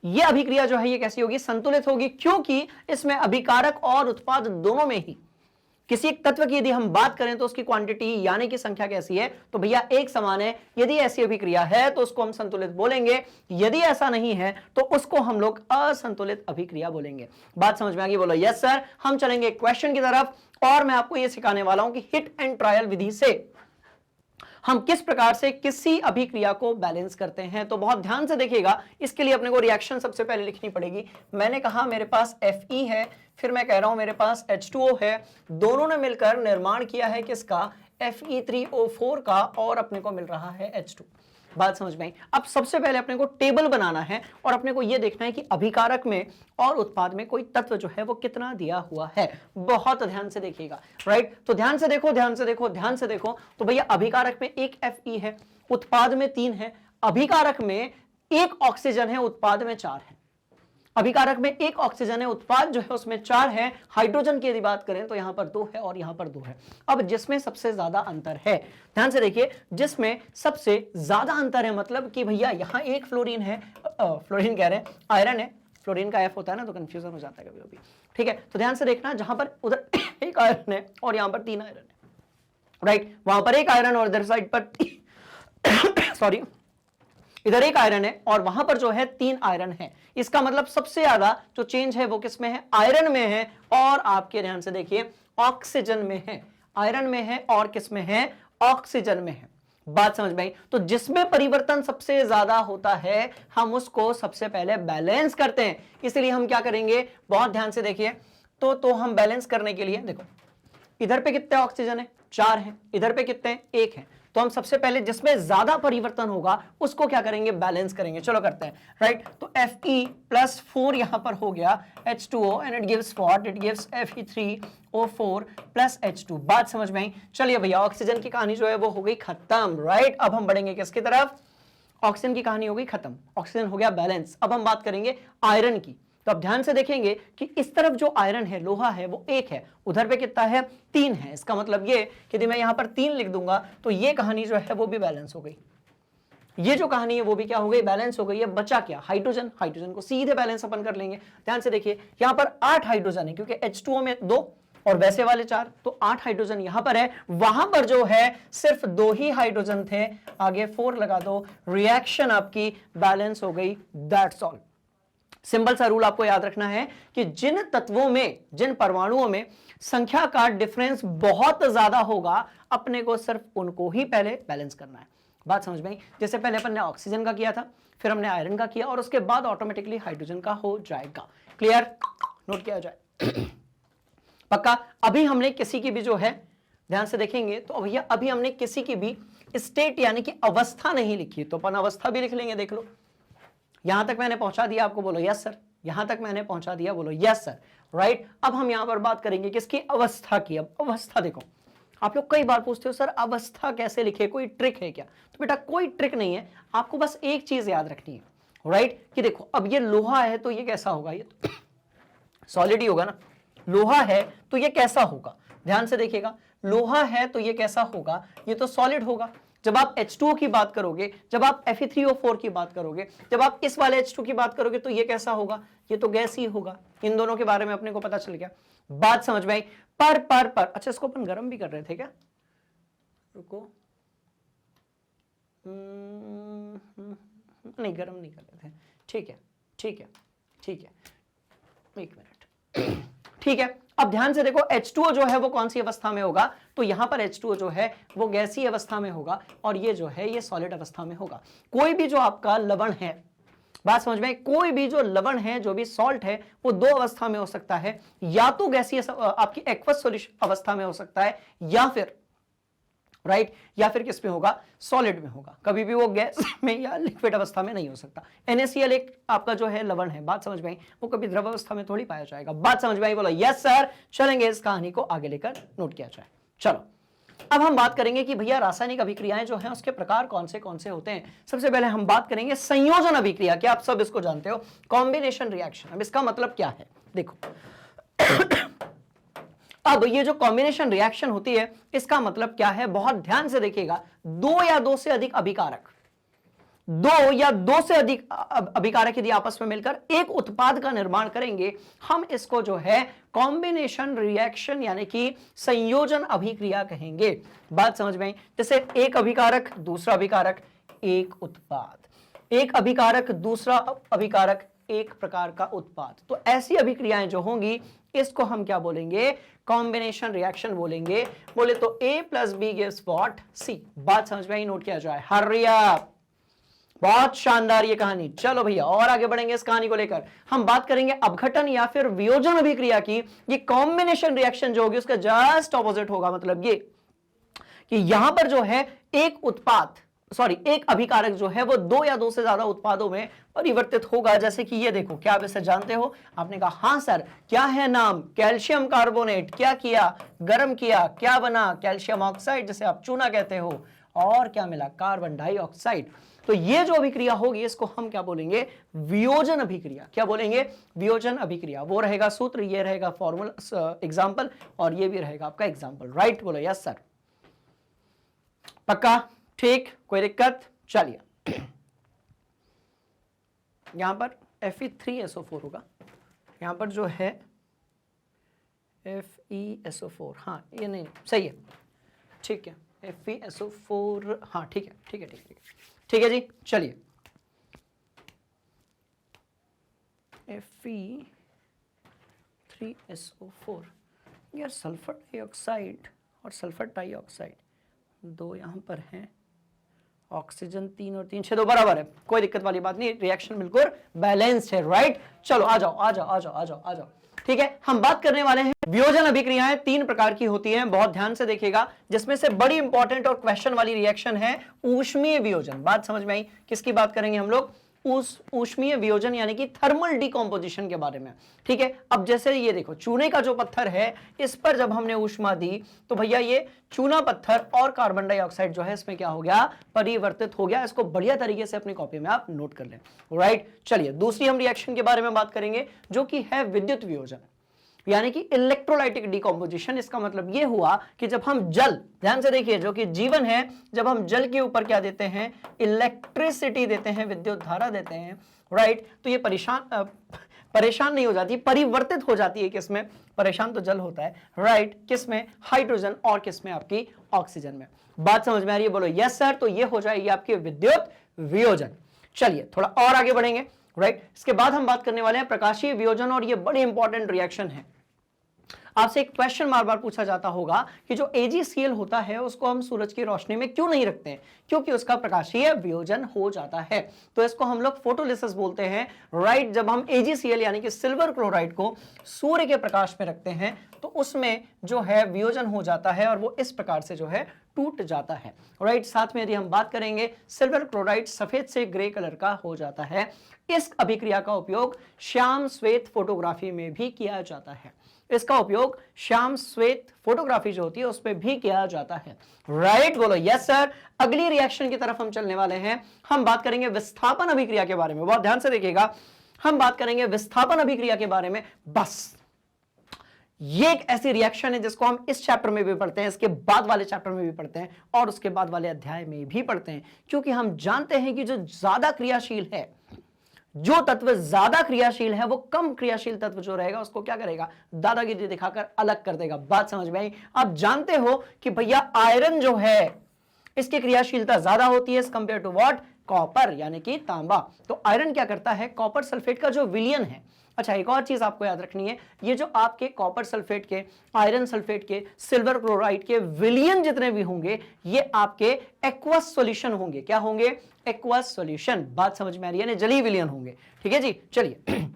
यह अभिक्रिया जो है ये कैसी होगी? संतुलित होगी, क्योंकि इसमें अभिकारक और उत्पाद दोनों में ही किसी एक तत्व की यदि हम बात करें तो उसकी क्वांटिटी यानी कि संख्या कैसी है? तो भैया एक समान है। यदि ऐसी अभिक्रिया है तो उसको हम संतुलित बोलेंगे, यदि ऐसा नहीं है तो उसको हम लोग असंतुलित अभिक्रिया बोलेंगे। बात समझ में आ गई? बोलो यस सर। हम चलेंगे क्वेश्चन की तरफ और मैं आपको यह सिखाने वाला हूं कि हिट एंड ट्रायल विधि से हम किस प्रकार से किसी अभिक्रिया को बैलेंस करते हैं। तो बहुत ध्यान से देखिएगा। इसके लिए अपने को रिएक्शन सबसे पहले लिखनी पड़ेगी। मैंने कहा मेरे पास Fe है, फिर मैं कह रहा हूं मेरे पास H2O है। दोनों ने मिलकर निर्माण किया है किसका? Fe3O4 का, और अपने को मिल रहा है H2। बात समझ में आई? अब सबसे पहले अपने को टेबल बनाना है और अपने को यह देखना है कि अभिकारक में और उत्पाद में कोई तत्व जो है वो कितना दिया हुआ है। बहुत ध्यान से देखिएगा, राइट? तो ध्यान से देखो, ध्यान से देखो, ध्यान से देखो। तो भैया अभिकारक में एक Fe है, उत्पाद में 3 है। अभिकारक में 1 ऑक्सीजन है, उत्पाद में 4 है। अभिकारक में 1 ऑक्सीजन है, उत्पाद जो है उसमें 4 है। हाइड्रोजन की यदि बात करें तो यहां पर 2 है और यहां पर 2 है। अब जिसमें सबसे ज्यादा अंतर है, ध्यान से देखिए, जिसमें सबसे ज्यादा अंतर है मतलब कि भैया यहां 1 फ्लोरीन है, फ्लोरीन कह रहे हैं, आयरन है। फ्लोरीन का F होता है ना तो कंफ्यूजन हो जाता है कभी कभी, ठीक है? तो ध्यान से देखना, जहां पर उधर 1 आयरन है और यहां पर 3 आयरन है, राइट? वहां पर 1 आयरन और इधर साइड पर सॉरी, इधर 1 आयरन है और वहां पर जो है 3 आयरन है। इसका मतलब सबसे ज्यादा जो चेंज है वो किस में है? आयरन में है। और आपके ध्यान से देखिए ऑक्सीजन में है। आयरन में है और किस में है? ऑक्सीजन में है। बात समझ में आई? तो जिसमें परिवर्तन सबसे ज्यादा होता है हम उसको सबसे पहले बैलेंस करते हैं, इसलिए हम क्या करेंगे, बहुत ध्यान से देखिए। तो हम बैलेंस करने के लिए देखो, इधर पे कितने ऑक्सीजन है, 4 हैं, इधर पे कितने हैं, 1 है। तो हम सबसे पहले जिसमें ज्यादा परिवर्तन होगा उसको क्या करेंगे, बैलेंस करेंगे। चलो करते हैं, राइट। तो Fe+4 यहां पर हो गया H2O and it gives what, it gives Fe3O4 plus H2। बात समझ में आई? चलिए भैया, ऑक्सीजन की कहानी जो है वो हो गई खत्म, राइट। अब हम बढ़ेंगे किसकी तरफ, ऑक्सीजन की कहानी हो गई खत्म, ऑक्सीजन हो गया बैलेंस। अब हम बात करेंगे आयरन की। तो अब ध्यान से देखेंगे कि इस तरफ जो आयरन है, लोहा है, वो 1 है, उधर पे कितना है, 3 है। इसका मतलब ये कि यदि मैं यहां पर 3 लिख दूंगा तो ये कहानी जो है वो भी बैलेंस हो गई, ये जो कहानी है वो भी क्या हो गई, बैलेंस हो गई है। बचा क्या, हाइड्रोजन। हाइड्रोजन को सीधे बैलेंस अपन कर लेंगे। ध्यान से देखिए, यहां पर 8 हाइड्रोजन है क्योंकि H2O में 2 और वैसे वाले 4, तो 8 हाइड्रोजन यहां पर है। वहां पर जो है सिर्फ 2 ही हाइड्रोजन थे, आगे 4 लगा दो, रिएक्शन आपकी बैलेंस हो गई, दैट्स ऑल। सिंपल सा रूल आपको याद रखना है कि जिन तत्वों में, जिन परमाणुओं में संख्या का डिफरेंस बहुत ज्यादा होगा, अपने को सिर्फ उनको ही पहले बैलेंस करना है। बात समझ में आई? जैसे पहले अपन ने ऑक्सीजन का किया था, फिर हमने आयरन का किया, और उसके बाद ऑटोमेटिकली हाइड्रोजन का हो जाएगा। क्लियर, नोट किया जाए पक्का। अभी हमने किसी की भी जो है, ध्यान से देखेंगे तो भैया अभी हमने किसी की भी स्टेट यानी कि अवस्था नहीं लिखी, तो अपन अवस्था भी लिख लेंगे। देख लो, यहां तक मैंने पहुंचा दिया, आपको बोलो यस सर, यहां तक मैंने पहुंचा दिया, बोलो यस सर, राइट। अब हम यहां पर बात करेंगे किसकी, अवस्था की। अब अवस्था देखो, आप लोग कई बार पूछते हो सर अवस्था कैसे लिखे, कोई ट्रिक है क्या? तो बेटा कोई ट्रिक नहीं है, आपको बस एक चीज याद रखनी है, राइट, कि देखो अब ये लोहा है तो ये कैसा होगा, ये तो सॉलिड ही होगा ना। लोहा है तो ये कैसा होगा, ध्यान से देखिएगा, लोहा है तो ये कैसा होगा, ये तो सॉलिड होगा। जब आप H2O की बात करोगे, जब आप Fe3O4 की बात करोगे, जब आप इस वाले H2 की बात करोगे तो ये कैसा होगा, ये तो गैस ही होगा। इन दोनों के बारे में अपने को पता चल गया। बात समझ में आई? पर अच्छा, इसको अपन गर्म भी कर रहे थे क्या, रुको, नहीं गर्म नहीं कर रहे थे, ठीक है ठीक है ठीक है, एक मिनट, ठीक है। अब ध्यान से देखो, H2O जो है वो कौन सी अवस्था में होगा, तो यहां पर H2O जो है वो गैसीय अवस्था में होगा, और ये जो है ये सॉलिड अवस्था में होगा। कोई भी जो आपका लवण है, बात समझ में, कोई भी जो लवण है, जो भी सॉल्ट है, वो 2 अवस्था में हो सकता है, या तो गैसीय आपकी एक्वस सॉल्यूशन अवस्था में हो सकता है, या फिर राइट, या फिर किस में होगा, सॉलिड में होगा। कभी भी वो गैस में या लिक्विड अवस्था में नहीं हो सकता। NaCl एक आपका जो है लवण है, बात समझ में आई, वो कभी द्रव अवस्था में थोड़ी पाया जाएगा। बात समझ में आई, बोला यस सर। चलेंगे इस कहानी को आगे लेकर, नोट किया जाए। चलो अब हम बात करेंगे कि भैया रासायनिक अभिक्रियाएं जो हैं उसके प्रकार कौन से होते हैं। सबसे पहले हम बात करेंगे संयोजन अभिक्रिया, क्या आप सब इसको जानते हो, कॉम्बिनेशन रिएक्शन। अब इसका मतलब क्या है, देखो अब ये जो कॉम्बिनेशन रिएक्शन होती है इसका मतलब क्या है, बहुत ध्यान से देखिएगा, 2 या 2 से अधिक अभिकारक, 2 या 2 से अधिक अभिकारक यदि आपस में मिलकर एक उत्पाद का निर्माण करेंगे, हम इसको जो है कॉम्बिनेशन रिएक्शन यानी कि संयोजन अभिक्रिया कहेंगे। बात समझ में आई? जैसे एक अभिकारक दूसरा अभिकारक एक उत्पाद, एक अभिकारक दूसरा अभिकारक एक प्रकार का उत्पाद, तो ऐसी अभिक्रियाएं जो होंगी इसको हम क्या बोलेंगे, कॉम्बिनेशन रिएक्शन बोलेंगे। बोले तो A+B gives what, C। बात समझ में आई, नोट किया जाए, हरी अप। बहुत शानदार ये कहानी। चलो भैया और आगे बढ़ेंगे इस कहानी को लेकर, हम बात करेंगे अपघटन या फिर वियोजन अभिक्रिया की। ये कॉम्बिनेशन रिएक्शन जो होगी उसका जस्ट ऑपोजिट होगा, मतलब ये कि यहां पर जो है एक उत्पाद, सॉरी एक अभिकारक जो है वो 2 या 2 से ज्यादा उत्पादों में परिवर्तित होगा। जैसे कि ये देखो, क्या आप इसे जानते हो, आपने कहा हां सर, क्या है नाम, कैल्शियम कार्बोनेट, क्या किया, गर्म किया, क्या बना, कैल्शियम ऑक्साइड जिसे आप चूना कहते हो, और क्या मिला, कार्बन डाइऑक्साइड। तो ये जो अभिक्रिया होगी इसको हम क्या बोलेंगे, वियोजन अभिक्रिया। क्या बोलेंगे, वियोजन अभिक्रिया। वो रहेगा सूत्र, ये रहेगा फॉर्मूला एग्जाम्पल, और ये भी रहेगा आपका एग्जाम्पल, राइट, बोलो यस सर, पक्का, ठीक, कोई दिक्कत। चलिए यहां पर Fe3SO4 होगा, यहां पर जो है FeSO4, हाँ ये नहीं सही है, ठीक है, FeSO4, हाँ ठीक है ठीक है ठीक है ठीक है जी। चलिए Fe3SO4, यार सल्फर डाइऑक्साइड और सल्फर डाइऑक्साइड 2 यहां पर हैं, ऑक्सीजन 3 और 3 6 2 बराबर है, कोई दिक्कत वाली बात नहीं, रिएक्शन बिल्कुल बैलेंस्ड है, राइट। चलो आ जाओ आ जाओ आ जाओ आ जाओ आ जाओ। ठीक है, हम बात करने वाले हैं वियोजन अभिक्रियाएं 3 प्रकार की होती हैं, बहुत ध्यान से देखिएगा, जिसमें से बड़ी इंपॉर्टेंट और क्वेश्चन वाली रिएक्शन है ऊष्मीय वियोजन। बात समझ में आई? किसकी बात करेंगे हम लोग? ऊष्मीय वियोजन यानी कि थर्मल डिकम्पोजिशन के बारे में। ठीक है, अब जैसे ये देखो, चूने का जो पत्थर है इस पर जब हमने ऊष्मा दी तो भैया ये चूना पत्थर और कार्बन डाइऑक्साइड जो है इसमें क्या हो गया? परिवर्तित हो गया। इसको बढ़िया तरीके से अपनी कॉपी में आप नोट कर लें, राइट। चलिए दूसरी हम रिएक्शन के बारे में बात करेंगे जो कि है विद्युत वियोजन यानी कि इलेक्ट्रोलाइटिक डिकम्पोजिशन। इसका मतलब यह हुआ कि जब हम जल, ध्यान से देखिए, जो कि जीवन है, जब हम जल के ऊपर क्या देते हैं? इलेक्ट्रिसिटी देते हैं, विद्युत धारा देते हैं, राइट। तो ये परेशान नहीं हो जाती, परिवर्तित हो जाती है। किसमें? परेशान तो जल होता है, राइट। किसमें? हाइड्रोजन और किसमें? आपकी ऑक्सीजन में। बात समझ में आ रही है? बोलो यस सर। तो ये हो जाएगी आपकी विद्युत वियोजन। चलिए थोड़ा और आगे बढ़ेंगे, राइट। इसके बाद हम बात करने वाले हैं प्रकाशीय वियोजन, और ये बड़ी इंपॉर्टेंट रिएक्शन है। आपसे एक क्वेश्चन बार बार पूछा जाता होगा कि जो AgCl होता है उसको हम सूरज की रोशनी में क्यों नहीं रखते हैं? क्योंकि उसका प्रकाशीय वियोजन हो जाता है। तो इसको हम लोग फोटोलिसिस बोलते हैं, राइट। जब हम AgCl यानी कि सिल्वर क्लोराइड को सूर्य के प्रकाश में रखते हैं तो उसमें जो है वियोजन हो जाता है और वो इस प्रकार से जो है टूट जाता है, राइट। साथ में यदि हम बात करेंगे, सिल्वर क्लोराइड सफेद से ग्रे कलर का हो जाता है। इस अभिक्रिया का उपयोग श्याम श्वेत फोटोग्राफी में भी किया जाता है। इसका उपयोग श्याम श्वेत फोटोग्राफी जो होती है उसमें भी किया जाता है, राइट। बोलो यस सर। अगली रिएक्शन की तरफ हम चलने वाले हैं। हम बात करेंगे विस्थापन अभिक्रिया के बारे में। बहुत ध्यान से देखिएगा, हम बात करेंगे विस्थापन अभिक्रिया के बारे में। बस ये एक ऐसी रिएक्शन है जिसको हम इस चैप्टर में भी पढ़ते हैं, इसके बाद वाले चैप्टर में भी पढ़ते हैं और उसके बाद वाले अध्याय में भी पढ़ते हैं, क्योंकि हम जानते हैं कि जो ज्यादा क्रियाशील है, जो तत्व ज्यादा क्रियाशील है, वो कम क्रियाशील तत्व जो रहेगा उसको क्या करेगा? दादागिरी दिखाकर अलग कर देगा। बात समझ में आई? आप जानते हो कि भैया आयरन जो है इसकी क्रियाशीलता ज्यादा होती है as compared to what? Copper यानी कि तांबा। तो आयरन क्या करता है? कॉपर सल्फेट का जो विलयन है। अच्छा, एक और चीज आपको याद रखनी है, ये जो आपके कॉपर सल्फेट के, आयरन सल्फेट के, सिल्वर क्लोराइड के विलयन जितने भी होंगे ये आपके एक्वस सॉल्यूशन होंगे। क्या होंगे? Aqueous solution. बात समझ में आ रही है? जलीय विलयन होंगे। ठीक है जी। चलिए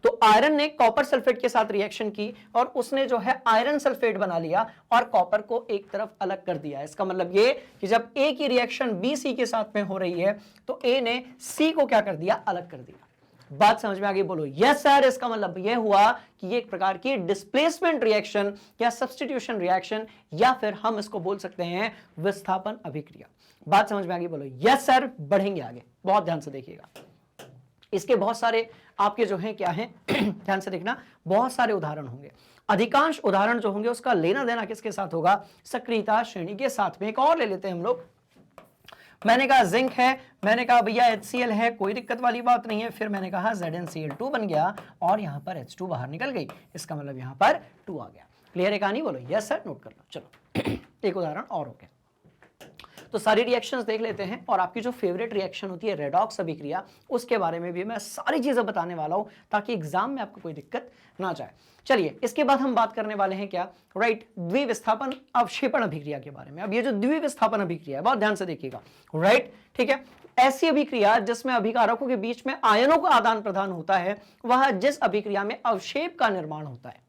तो आयरन ने कॉपर सल्फेट के साथ रिएक्शन की और उसने जो है आयरन सल्फेट बना लिया और कॉपर को एक तरफ अलग कर दिया। इसका मतलब ये कि जब ए की रिएक्शन बी सी के साथ में हो रही है तो ए ने सी को क्या कर दिया? अलग कर दिया। बात समझ में आ गई? बोलो यस सर। इसका मतलब यह हुआ कि ये एक प्रकार की डिस्प्लेसमेंट रिएक्शन या सब्स्टिट्यूशन रिएक्शन, या फिर हम इसको बोल सकते हैं विस्थापन अभिक्रिया। बात समझ में आ गई? बोलो यस सर। बढ़ेंगे आगे, बहुत ध्यान से देखिएगा। इसके बहुत सारे आपके जो हैं क्या हैं ध्यान से देखना, बहुत सारे उदाहरण होंगे। अधिकांश उदाहरण जो होंगे उसका लेना देना किसके साथ होगा? सक्रियता श्रेणी के साथ में। एक और ले लेते हैं हम लोग। मैंने कहा जिंक है, मैंने कहा भैया HCl है, कोई दिक्कत वाली बात नहीं है। फिर मैंने कहा ZnCl2 बन गया और यहां पर H2 बाहर निकल गई, इसका मतलब यहां पर 2 आ गया। क्लियर है कहानी? बोलो यस सर। नोट कर लो। चलो एक उदाहरण और हो गया। तो सारी रिएक्शंस देख लेते हैं और आपकी जो फेवरेट रिएक्शन होती है रेडॉक्स अभिक्रिया, उसके बारे में भी मैं सारी चीजें बताने वाला हूं ताकि एग्जाम में आपको कोई दिक्कत ना जाए। चलिए इसके बाद हम बात करने वाले हैं क्या? राइट, द्विविस्थापन अवक्षेपण अभिक्रिया के बारे में। अब ये जो द्विविस्थापन अभिक्रिया है बहुत ध्यान से देखिएगा, राइट। ठीक है, ऐसी अभिक्रिया जिसमें अभिकारकों के बीच में आयनों का आदान प्रदान होता है, वह जिस अभिक्रिया में अवक्षेप का निर्माण होता है,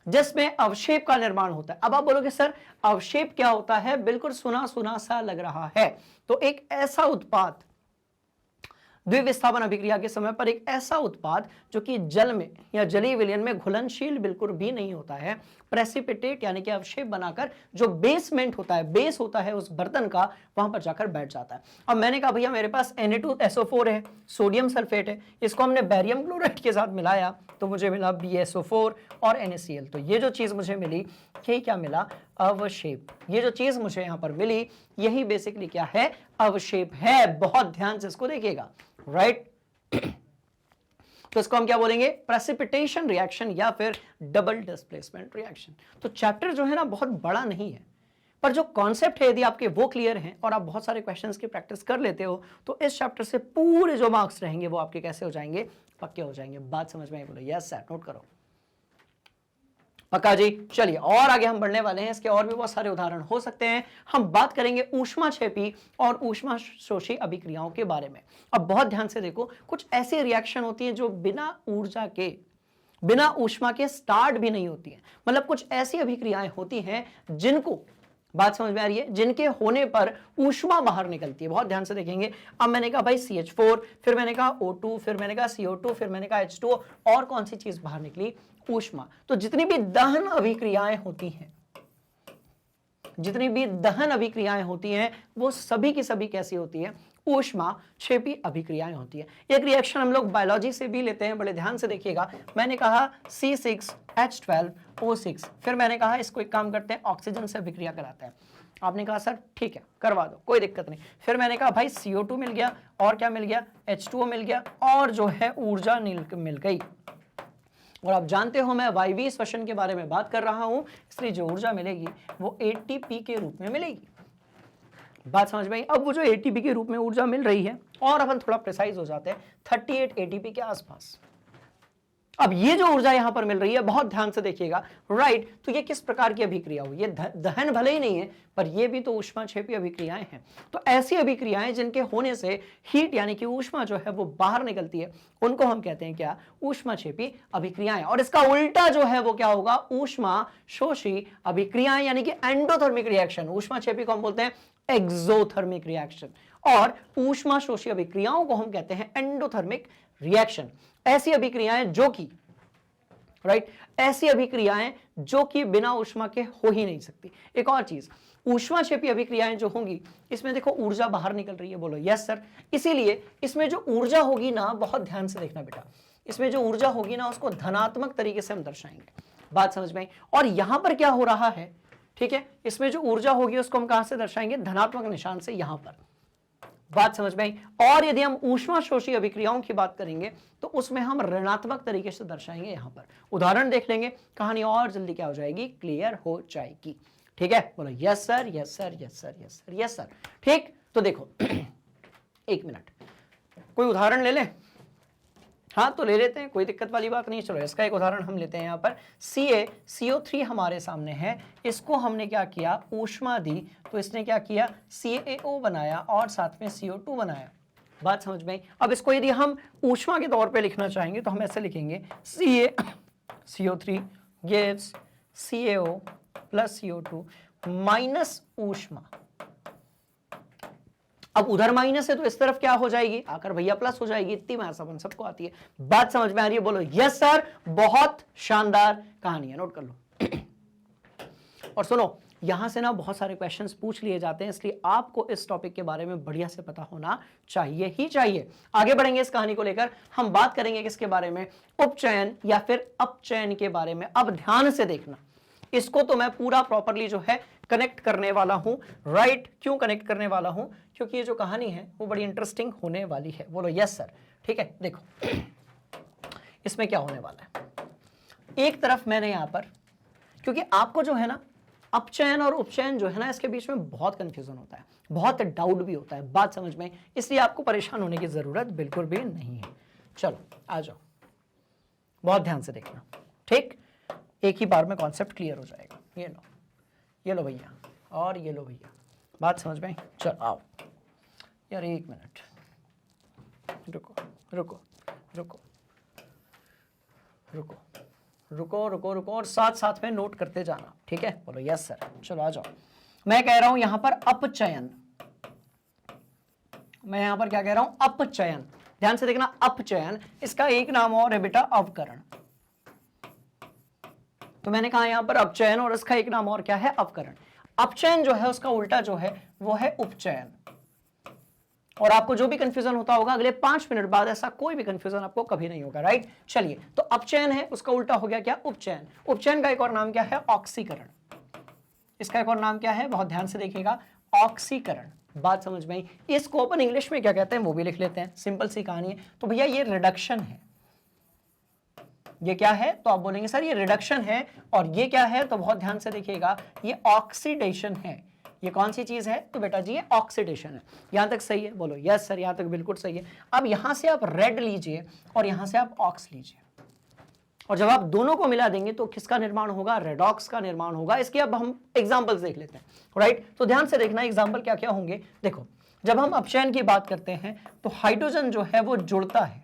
जिसमें अवक्षेप का निर्माण होता है। अब आप बोलोगे सर अवक्षेप क्या होता है? बिल्कुल सुना सुना सा लग रहा है। तो एक ऐसा उत्पाद, द्विविस्थापन अभिक्रिया के समय पर एक ऐसा उत्पाद जो कि जल में या जलीय विलयन में घुलनशील बिल्कुल भी नहीं होता है, प्रेसिपिटेट यानी कि अवक्षेप बनाकर जो बेसमेंट होता है, बेस होता है उस बर्तन का, वहां पर जाकर बैठ जाता है। अब मैंने कहा भैया मेरे पास Na2SO4 है, सोडियम सल्फेट है, इसको हमने बैरियम क्लोराइड के साथ मिलाया तो मुझे मिला BaSO4 और NaCl। तो ये जो चीज मुझे मिली, यही क्या मिला? अवक्षेप। ये जो चीज मुझे यहां पर मिली यही बेसिकली क्या है? अवक्षेप है। बहुत ध्यान से इसको देखिएगा, राइट। तो इसको हम क्या बोलेंगे? प्रेसिपिटेशन रिएक्शन या फिर डबल डिस्प्लेसमेंट रिएक्शन। तो चैप्टर जो है ना बहुत बड़ा नहीं है, पर जो कॉन्सेप्ट है यदि आपके वो क्लियर हैं और आप बहुत सारे क्वेश्चंस की प्रैक्टिस कर लेते हो तो इस चैप्टर से पूरे जो मार्क्स रहेंगे वो आपके कैसे हो जाएंगे? पक्के हो जाएंगे। बात समझ में आई? बोलो यस सर। नोट करो। पक्का जी। चलिए और आगे हम बढ़ने वाले हैं, इसके और भी बहुत सारे उदाहरण हो सकते हैं। हम बात करेंगे ऊष्माक्षेपी और ऊष्माशोषी अभिक्रियाओं के बारे में। अब बहुत ध्यान से देखो, कुछ ऐसी रिएक्शन होती है जो बिना ऊर्जा के, बिना ऊष्मा के स्टार्ट भी नहीं होती है। मतलब कुछ ऐसी अभिक्रियाएं होती हैं जिनको, बात समझ में आ रही है, जिनके होने पर ऊष्मा बाहर निकलती है। बहुत ध्यान से देखेंगे। अब मैंने कहा भाई CH4, फिर मैंने कहा O2, फिर मैंने कहा CO2, फिर मैंने कहा H2O, और कौन सी चीज बाहर निकली? ऊष्मा। तो जितनी भी दहन अभिक्रियाएं होती हैं, जितनी भी दहन अभिक्रियाएं होती हैं, वो सभी की सभी कैसी होती है? ऊष्माक्षेपी अभिक्रियाएं होती है। एक रिएक्शन हम लोग बायोलॉजी से भी लेते हैं, बड़े ध्यान से देखिएगा। मैंने कहा C6H12O6, फिर मैंने कहा इसको एक काम करते हैं, ऑक्सीजन से अभिक्रिया कराते हैं। आपने कहा सर ठीक है करवा दो, कोई दिक्कत नहीं। फिर मैंने कहा भाई CO2 मिल गया, और क्या मिल गया? H2O मिल गया, और जो है ऊर्जा मिल गई। और आप जानते हो मैं वायवीय श्वसन के बारे में बात कर रहा हूं, इसलिए जो ऊर्जा मिलेगी वो ATP के रूप में मिलेगी। बात समझ में आई? अब वो जो ATP के रूप में ऊर्जा मिल रही है, और अपन थोड़ा प्रिसाइज हो जाते हैं, 38 ATP के आसपास। अब ये जो ऊर्जा यहां पर मिल रही है, बहुत ध्यान से देखिएगा, राइट। तो ये किस प्रकार की अभिक्रिया हुई? ये दहन भले ही नहीं है, पर ये भी तो ऊष्माक्षेपी अभिक्रियाएं हैं। तो ऐसी अभिक्रियाएं जिनके होने से हीट यानी कि ऊष्मा जो है वो बाहर निकलती है, उनको हम कहते हैं क्या? ऊष्माक्षेपी अभिक्रियाएं। और इसका उल्टा जो है वो क्या होगा? ऊष्माशोषी अभिक्रियाएं, यानी कि एंडोथर्मिक रिएक्शन। ऊष्माक्षेपी को हम बोलते हैं एक्सोथर्मिक रिएक्शन, और ऊष्माशोषी अभिक्रियाओं को हम कहते हैं एंडोथर्मिक रिएक्शन। ऐसी अभिक्रियाएं जो कि, राइट, ऐसी अभिक्रियाएं जो कि बिना ऊष्मा के हो ही नहीं सकती। एक और चीज, ऊष्माक्षेपी अभिक्रियाएं जो होंगी, इसमें देखो ऊर्जा बाहर निकल रही है। बोलो यस सर। इसीलिए इसमें जो ऊर्जा होगी ना, बहुत ध्यान से देखना बेटा, इसमें जो ऊर्जा होगी ना, उसको धनात्मक तरीके से हम दर्शाएंगे। बात समझ में आई? और यहां पर क्या हो रहा है, ठीक है, इसमें जो ऊर्जा होगी उसको हम कहां से दर्शाएंगे? धनात्मक निशान से, यहां पर। बात समझ में आई? और यदि हम ऊष्माशोषी अभिक्रियाओं की बात करेंगे तो उसमें हम ऋणात्मक तरीके से दर्शाएंगे। यहां पर उदाहरण देख लेंगे, कहानी और जल्दी क्या हो जाएगी? क्लियर हो जाएगी। ठीक है, बोलो yes sir, yes sir, yes sir, yes sir, yes sir. ठीक, तो देखो एक मिनट, कोई उदाहरण ले लें? हाँ तो ले लेते हैं, कोई दिक्कत वाली बात नहीं। चलो इसका एक उदाहरण हम लेते हैं। यहाँ पर CaCO3 हमारे सामने है, इसको हमने क्या किया? ऊष्मा दी, तो इसने क्या किया? CaO बनाया और साथ में CO2 बनाया। बात समझ में आई? अब इसको यदि हम ऊष्मा के तौर पे लिखना चाहेंगे तो हम ऐसे लिखेंगे, CaCO3 gives CaO plus CO2 minus ऊष्मा। अब उधर माइनस है तो इस तरफ क्या हो जाएगी? आकर भैया प्लस हो जाएगी। इतनी मैथ्स अपन सबको आती है। बात समझ में आ रही है? बोलो यस सर। बहुत शानदार कहानी है, नोट कर लो। और सुनो, यहां से ना बहुत सारे क्वेश्चंस पूछ लिए जाते हैं, इसलिए आपको इस टॉपिक के बारे में बढ़िया से पता होना चाहिए ही चाहिए। आगे बढ़ेंगे इस कहानी को लेकर, हम बात करेंगे किसके बारे में? उपचयन या फिर अपचयन के बारे में। अब ध्यान से देखना, इसको तो मैं पूरा प्रॉपरली जो है कनेक्ट करने वाला हूं, राइट। क्यों कनेक्ट करने वाला हूं? क्योंकि ये जो कहानी है वो बड़ी इंटरेस्टिंग होने वाली है। बोलो यस सर। ठीक है, देखो इसमें क्या होने वाला है। एक तरफ मैंने यहां पर, क्योंकि आपको जो है ना अपचयन और उपचयन जो है ना, इसके बीच में बहुत कंफ्यूजन होता है, बहुत डाउट भी होता है। बात समझ में? इसलिए आपको परेशान होने की जरूरत बिल्कुल भी नहीं है। चलो आ जाओ, बहुत ध्यान से देखना। ठीक, एक ही बार में कॉन्सेप्ट क्लियर हो जाएगा। ये लो भैया, और ये लो भैया। बात समझ में? चल आओ यार, एक मिनट रुको रुको रुको रुको रुको रुको रुको, और साथ साथ में नोट करते जाना। ठीक है, बोलो यस सर। चलो आ जाओ। मैं कह रहा हूं यहां पर अपचयन, मैं यहां पर क्या कह रहा हूं? अपचयन। ध्यान से देखना, अपचयन, इसका एक नाम और है बेटा अवकरण। तो मैंने कहा यहां पर अपचयन, और इसका एक नाम और क्या है? अवकरण। अपचयन जो है उसका उल्टा जो है वो है उपचयन। और आपको जो भी कंफ्यूजन होता होगा अगले 5 मिनट बाद, ऐसा कोई भी कंफ्यूजन आपको कभी नहीं होगा, राइट। चलिए, तो अपचयन है, उसका उल्टा हो गया क्या? उपचयन। उपचयन का एक और नाम क्या है? ऑक्सीकरण। इसका एक और नाम क्या है? बहुत ध्यान से देखिएगा, ऑक्सीकरण। बात समझ में आई? इसको अपन इंग्लिश में क्या कहते हैं वो भी लिख लेते हैं, सिंपल सी कहानी है। तो भैया ये रिडक्शन है। ये क्या है? तो आप बोलेंगे सर ये रिडक्शन है। और ये क्या है? तो बहुत ध्यान से देखिएगा, ये ऑक्सीडेशन है। ये कौन सी चीज है? तो बेटा जी ये ऑक्सीडेशन है। यहां तक सही है? बोलो यस सर, यहां तक बिल्कुल सही है। अब यहां से आप रेड लीजिए और यहां से आप ऑक्स लीजिए। और जब आप दोनों को मिला देंगे तो किसका निर्माण होगा, रेडॉक्स का निर्माण होगा। इसकी अब हम एग्जांपल्स देख लेते हैं, राइट। तो ध्यान से देखना एग्जांपल क्या क्या होंगे। देखो, जब हम अपचयन की बात करते हैं तो हाइड्रोजन जो है वो जुड़ता है,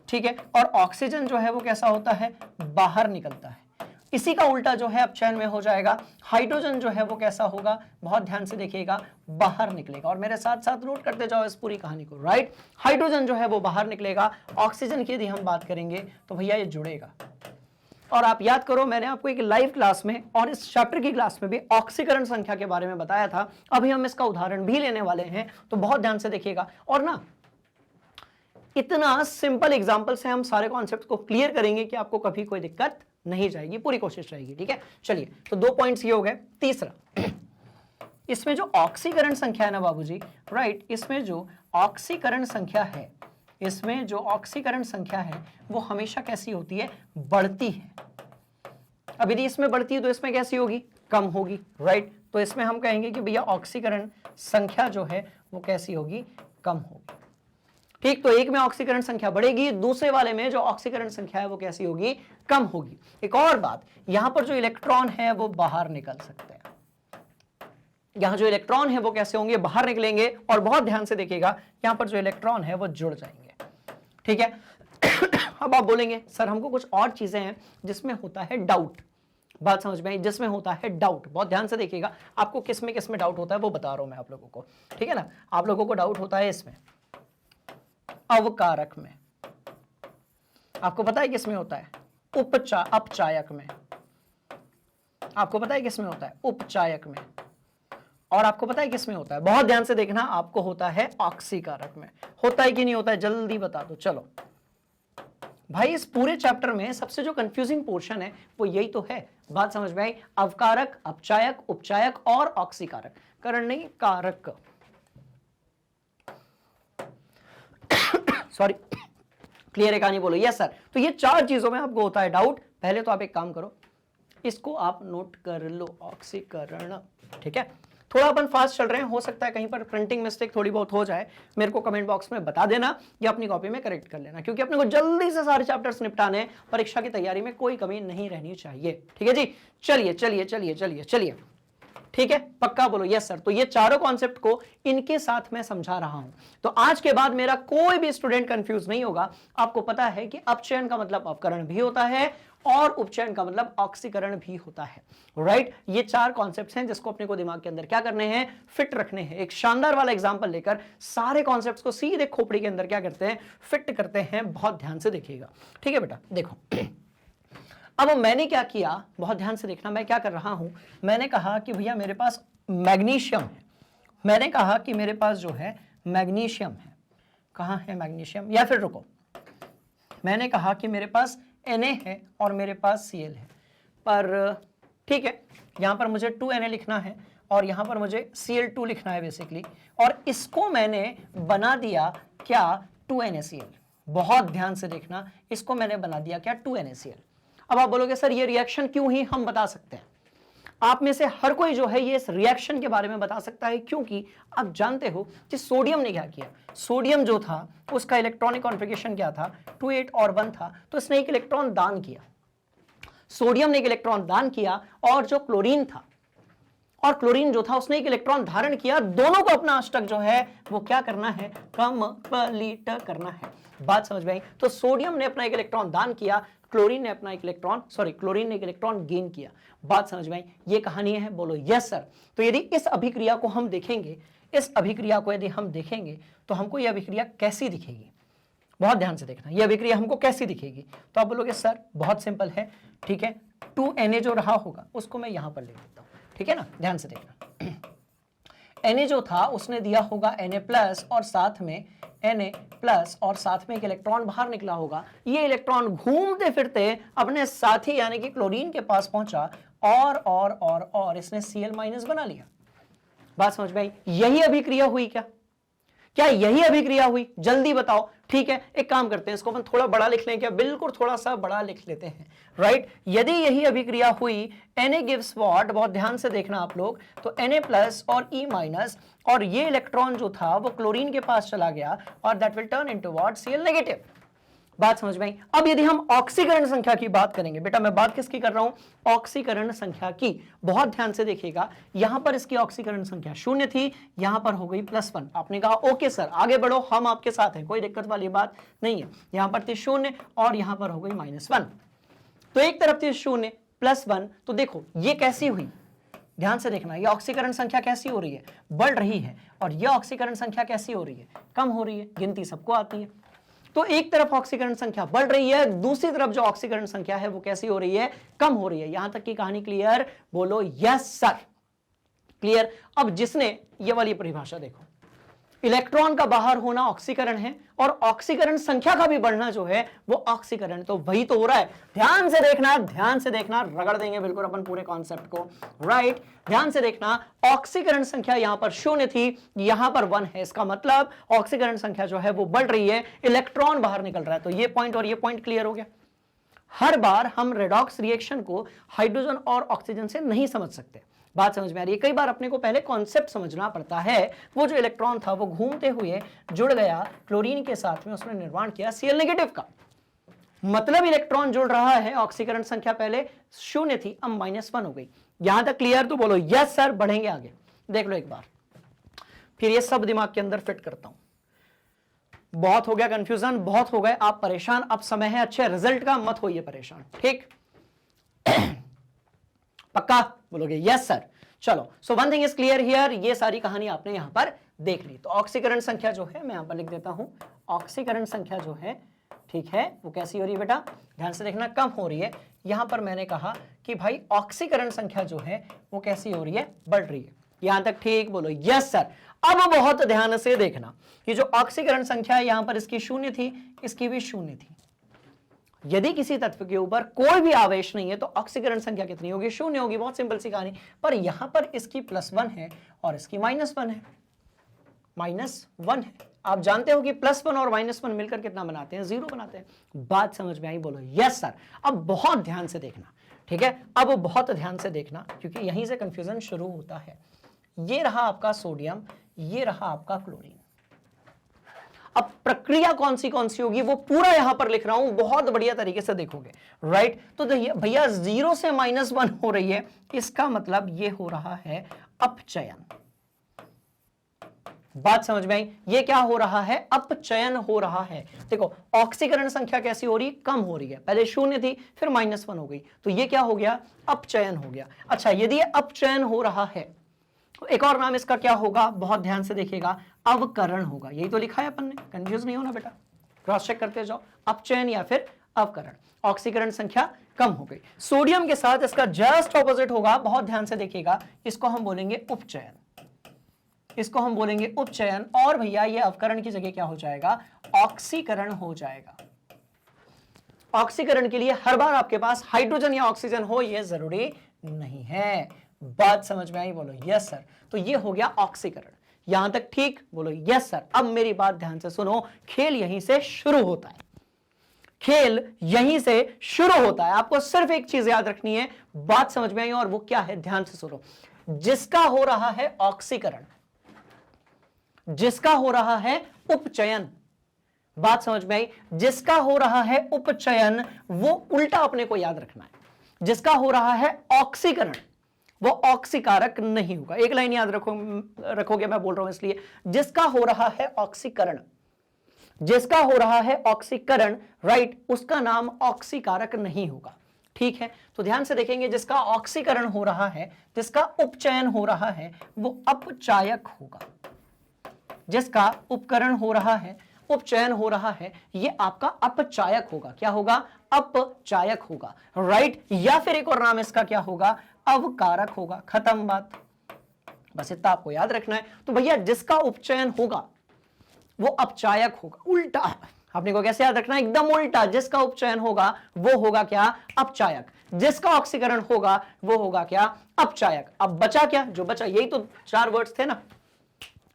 ठीक है, और ऑक्सीजन जो है वो कैसा होता है, बाहर निकलता है। इसी का उल्टा जो है अपचयन में हो जाएगा, हाइड्रोजन जो है वो कैसा होगा, बहुत ध्यान से देखिएगा, बाहर निकलेगा। और मेरे साथ साथ नोट करते जाओ इस पूरी कहानी को, राइट। हाइड्रोजन जो है वो बाहर निकलेगा, ऑक्सीजन की यदि हम बात करेंगे तो भैया ये जुड़ेगा। और आप याद करो, मैंने आपको एक लाइव क्लास में और इस चैप्टर की क्लास में भी ऑक्सीकरण संख्या के बारे में बताया था। अभी हम इसका उदाहरण भी लेने वाले हैं, तो बहुत ध्यान से देखिएगा। और ना इतना सिंपल एग्जांपल से हम सारे कॉन्सेप्ट को क्लियर करेंगे कि आपको कभी कोई दिक्कत नहीं जाएगी, पूरी कोशिश रहेगी, ठीक है। चलिए, तो 2 पॉइंट्स ये हो गए। तीसरा, इसमें जो ऑक्सीकरण संख्या है ना बाबूजी, राइट, इसमें जो ऑक्सीकरण संख्या है, इसमें जो ऑक्सीकरण संख्या है वो हमेशा कैसी होती है, बढ़ती है। अब यदि इसमें बढ़ती है तो इसमें कैसी होगी, कम होगी, राइट। तो इसमें हम कहेंगे कि भैया ऑक्सीकरण संख्या जो है वो कैसी होगी, कम होगी, ठीक। तो एक में ऑक्सीकरण संख्या बढ़ेगी, दूसरे वाले में जो ऑक्सीकरण संख्या है वो कैसी होगी, कम होगी। एक और बात, यहां पर जो इलेक्ट्रॉन है वो बाहर निकल सकते हैं, यहां जो इलेक्ट्रॉन है वो कैसे होंगे, बाहर निकलेंगे। और बहुत ध्यान से देखिएगा, यहां पर जो इलेक्ट्रॉन है वो जुड़ जाएंगे, ठीक है। अब आप बोलेंगे सर हमको कुछ और चीजें हैं जिसमें होता है डाउट, बात समझ में आई, जिसमें होता है डाउट। बहुत ध्यान से देखिएगा, आपको किस में डाउट होता है वो बता रहा हूं मैं आप लोगों को, ठीक है ना। आप लोगों को डाउट होता है इसमें, अवकारक में। आपको पता है किसमें होता है, अपचायक में। आपको पता है किसमें होता है, उपचायक में। और आपको पता है किसमें होता है, बहुत ध्यान से देखना, आपको होता है ऑक्सीकारक में। होता है कि नहीं होता है, जल्दी बता दो। चलो भाई, इस पूरे चैप्टर में सबसे जो कंफ्यूजिंग पोर्शन है वो यही तो है, बात समझ में आई। अवकारक, अपचायक, उपचायक और ऑक्सीकारक, करण नहीं कारक, सॉरी, क्लियर है कहानी, बोलो यस सर। तो ये 4 चीजों में आपको होता है डाउट। पहले तो आप एक काम करो, इसको आप नोट कर लो, ऑक्सीकरण, ठीक है। थोड़ा अपन फास्ट चल रहे हैं, हो सकता है कहीं पर प्रिंटिंग मिस्टेक थोड़ी बहुत हो जाए, मेरे को कमेंट बॉक्स में बता देना या अपनी कॉपी में करेक्ट कर लेना, क्योंकि अपने को जल्दी से सारे चैप्टर्स निपटाने हैं, परीक्षा की तैयारी में कोई कमी नहीं रहनी चाहिए, ठीक है जी। चलिए चलिए चलिए चलिए चलिए, ठीक है, पक्का बोलो यस सर। तो ये चारों कॉन्सेप्ट को इनके साथ मैं समझा रहा हूं, तो आज के बाद मेरा कोई भी स्टूडेंट कंफ्यूज नहीं होगा। आपको पता है कि अपचयन का मतलब अपकरण भी होता है और उपचयन का मतलब ऑक्सीकरण भी होता है, राइट। ये 4 कॉन्सेप्ट्स हैं जिसको अपने को दिमाग के अंदर क्या करने हैं, फिट रखने हैं। एक शानदार वाला एग्जांपल लेकर सारे कॉन्सेप्ट्स को सीधे खोपड़ी के अंदर क्या करते हैं, फिट करते हैं। बहुत ध्यान से देखिएगा, ठीक है बेटा। देखो, अब मैंने क्या किया, बहुत ध्यान से देखना, मैं क्या कर रहा हूं, मैंने कहा कि भैया मेरे पास मैग्नीशियम है, मैंने कहा कि मेरे पास जो है मैग्नीशियम है। कहां है मैग्नीशियम, या फिर रुको, मैंने कहा कि मेरे पास Na है और मेरे पास Cl है, पर ठीक है, यहां पर मुझे 2Na लिखना है और यहां पर मुझे Cl2 लिखना है बेसिकली, और इसको मैंने बना दिया क्या, 2NaCl। बहुत ध्यान से देखना, इसको मैंने बना दिया क्या, 2NaCl। अब आप बोलोगे सर ये रिएक्शन क्यों, ही हम बता सकते हैं। आप में से हर कोई जो है ये इस रिएक्शन के बारे में बता सकता है, क्योंकि आप जानते हो कि सोडियम ने क्या किया, सोडियम जो था उसका इलेक्ट्रॉनिक कॉन्फ़िगरेशन क्या था, 2 8 और 1 था, तो इसने एक इलेक्ट्रॉन दान किया, सोडियम ने एक इलेक्ट्रॉन दान किया, और जो क्लोरीन था और क्लोरीन जो था उसने एक इलेक्ट्रॉन धारण किया। दोनों को अपना अष्टक जो है वो क्या करना है, कंप्लीट करना है। बात समझ में आई। तो सोडियम ने अपना एक इलेक्ट्रॉन दान किया, क्लोरीन ने अपना एक इलेक्ट्रॉन, क्लोरीन ने एक इलेक्ट्रॉन गेन किया। बात समझ में आई, ये कहानी है, बोलो यस सर। तो यदि इस अभिक्रिया को हम देखेंगे, इस अभिक्रिया को यदि हम देखेंगे तो हमको यह अभिक्रिया कैसी दिखेगी, बहुत ध्यान से देखना, यह अभिक्रिया हमको कैसी दिखेगी। तो आप बोलोगे सर बहुत सिंपल है, ठीक है, 2Na जो रहा होगा उसको मैं यहां पर ले लेता हूं, ठीक है ना, ध्यान से देखना। Na जो था उसने दिया होगा Na+ और साथ में Na+ और साथ में एक इलेक्ट्रॉन बाहर निकला होगा। ये इलेक्ट्रॉन घूमते फिरते अपने साथी यानी कि क्लोरीन के पास पहुंचा और इसने Cl- बना लिया। बात समझ में आई, यही अभिक्रिया हुई क्या, क्या यही अभिक्रिया हुई, जल्दी बताओ। ठीक है, एक काम करते हैं, इसको अपन थोड़ा बड़ा लिख लें क्या, बिल्कुल थोड़ा सा बड़ा लिख लेते हैं, राइट। यदि यही अभिक्रिया हुई, Na गिव्स व्हाट, बहुत ध्यान से देखना आप लोग, तो Na+ और E- और ये इलेक्ट्रॉन जो था वो क्लोरीन के पास चला गया और that will turn into what, Cl-। बात समझ में आई। अब यदि हम ऑक्सीकरण संख्या की बात करेंगे, बेटा मैं बात किसकी कर रहा हूं, ऑक्सीकरण संख्या की। बहुत ध्यान से देखिएगा, यहां पर इसकी ऑक्सीकरण संख्या 0 थी, यहां पर हो गई +1। आपने कहा ओके सर आगे बढ़ो, हम आपके साथ हैं, कोई दिक्कत वाली बात नहीं है। यहां पर थी 0 और यहां पर हो गई -1, तो एक तरफ थी 0 +1। तो देखो ये कैसी हुई, ध्यान से देखना, ये ऑक्सीकरण संख्या कैसी हो रही है, बढ़ रही है, और ये ऑक्सीकरण संख्या कैसी हो रही है, कम हो रही है। गिनती सबको आती है। तो एक तरफ ऑक्सीकरण संख्या बढ़ रही है, दूसरी तरफ जो ऑक्सीकरण संख्या है वो कैसी हो रही है, कम हो रही है। यहां तक की कहानी क्लियर, बोलो यस सर, क्लियर। अब जिसने ये वाली परिभाषा देखो, इलेक्ट्रॉन का बाहर होना ऑक्सीकरण है, और ऑक्सीकरण संख्या का भी बढ़ना जो है वो ऑक्सीकरण, तो वही तो हो रहा है। ध्यान से देखना, ध्यान से देखना, रगड़ देंगे बिल्कुल अपन पूरे कॉन्सेप्ट को, राइट। ध्यान से देखना, ऑक्सीकरण संख्या यहां पर 0 थी, यहां पर 1 है, इसका मतलब ऑक्सीकरण संख्या जो है वो बढ़ रही है, इलेक्ट्रॉन बाहर निकल रहा है। तो ये पॉइंट और ये पॉइंट क्लियर हो गया। हर बार हम रेडॉक्स रिएक्शन को हाइड्रोजन और ऑक्सीजन से नहीं समझ सकते। बात समझ में आ रही है। कई बार अपने को पहले कॉन्सेप्ट समझना पड़ता है। वो जो इलेक्ट्रॉन था वो घूमते हुए जुड़ गया क्लोरीन के साथ में, उसने निर्माण किया Cl- का, मतलब इलेक्ट्रॉन जुड़ रहा है। ऑक्सीकरण संख्या पहले 0 थी, अब -1 हो गई। यहां तक क्लियर, तो बोलो यस सर, बढ़ेंगे आगे। देख लो एक बार, फिर ये सब दिमाग के अंदर फिट करता हूं। बहुत हो गया कंफ्यूजन, बहुत हो गए आप परेशान, अब समय है अच्छे रिजल्ट का, मत होइए परेशान, ठीक। पक्का बोलोगे यस सर। चलो, so one thing is clear here, ये सारी कहानी आपने यहां पर देख ली। तो ऑक्सीकरण संख्या जो है मैं यहां पर लिख देता हूं, ऑक्सीकरण संख्या जो है, ठीक है, वो कैसी हो रही है बेटा, ध्यान से देखना, कम हो रही है। यहां पर मैंने कहा कि भाई ऑक्सीकरण संख्या जो है वो कैसी हो रही है, बढ़ रही है। यहां तक ठीक, बोलो यस सर। अब बहुत ध्यान से देखना, ये जो ऑक्सीकरण संख्या है यहां पर इसकी 0 थी, इसकी भी 0 थी। यदि किसी तत्व के ऊपर कोई भी आवेश नहीं है तो ऑक्सीकरण संख्या कितनी होगी, 0 होगी। बहुत सिंपल सी कहानी। पर यहां पर इसकी +1 है और इसकी -1 है, -1 है। आप जानते हो कि +1 और -1 मिलकर कितना बनाते हैं, 0 बनाते हैं। बात समझ में आई, बोलो यस सर। अब बहुत ध्यान से देखना, ठीक है, अब बहुत ध्यान से देखना, क्योंकि यहीं से कंफ्यूजन शुरू होता है। ये रहा आपका सोडियम, ये रहा आपका क्लोरीन। अब प्रक्रिया कौन सी होगी वो पूरा यहां पर लिख रहा हूं, बहुत बढ़िया तरीके से देखोगे, राइट। तो भैया 0 से -1 हो रही है, इसका मतलब ये हो रहा है अपचयन। बात समझ में आई, ये क्या हो रहा है, अपचयन हो रहा है। देखो ऑक्सीकरण संख्या कैसी हो रही है, कम हो रही है। पहले 0 थी, फिर -1 हो गई, तो ये क्या हो गया, अपचयन हो गया। अच्छा, यदि ये अपचयन हो रहा है तो एक और नाम इसका क्या होगा, बहुत ध्यान से देखिएगा, अवकरण होगा। यही तो लिखा है अपन ने, कंफ्यूज नहीं होना बेटा, क्रॉस चेक करते जाओ, अपचयन या फिर अवकरण। ऑक्सीकरण संख्या कम हो गई। सोडियम के साथ इसका जस्ट ऑपोजिट होगा, बहुत ध्यान से देखिएगा, इसको हम बोलेंगे उपचयन, इसको हम बोलेंगे उपचयन। और भैया ये अवकरण की जगह क्या हो जाएगा, ऑक्सीकरण हो जाएगा। ऑक्सीकरण के लिए हर बार आपके पास हाइड्रोजन या ऑक्सीजन हो, यह जरूरी नहीं है। बात समझ में आई, बोलो यस सर। तो ये हो गया ऑक्सीकरण, यहां तक ठीक, बोलो यस सर। अब मेरी बात ध्यान से सुनो, खेल यहीं से शुरू होता है, खेल यहीं से शुरू होता है। आपको सिर्फ एक चीज याद रखनी है, बात समझ में आई, और वो क्या है, ध्यान से सुनो। जिसका हो रहा है ऑक्सीकरण, जिसका हो रहा है उपचयन, बात समझ में आई, जिसका हो रहा है उपचयन, वो उल्टा अपने को याद रखना है। जिसका हो रहा है ऑक्सीकरण, वो ऑक्सीकारक नहीं होगा। एक लाइन याद रखोगे, मैं बोल रहा हूं इसलिए, जिसका हो रहा है ऑक्सीकरण, जिसका हो रहा है ऑक्सीकरण, राइट, उसका नाम ऑक्सीकारक नहीं होगा, ठीक है। तो ध्यान से देखेंगे, जिसका ऑक्सीकरण हो रहा है, जिसका उपचयन हो रहा है, वो अपचायक होगा। जिसका उपकरण हो रहा है, उपचयन हो रहा है, ये आपका अपचायक होगा। क्या होगा, अपचायक होगा, राइट। या फिर एक और नाम इसका क्या होगा, अवकारक होगा। खत्म बात, बस इतना आपको याद रखना है। तो भैया जिसका उपचयन होगा वो अपचायक होगा, उल्टा। आपने को कैसे याद रखना है, एकदम उल्टा। जिसका उपचयन होगा वो होगा क्या, अपचायक। जिसका ऑक्सीकरण होगा वो होगा क्या, अपचायक। अब बचा क्या, जो बचा, यही तो 4 वर्ड्स थे ना,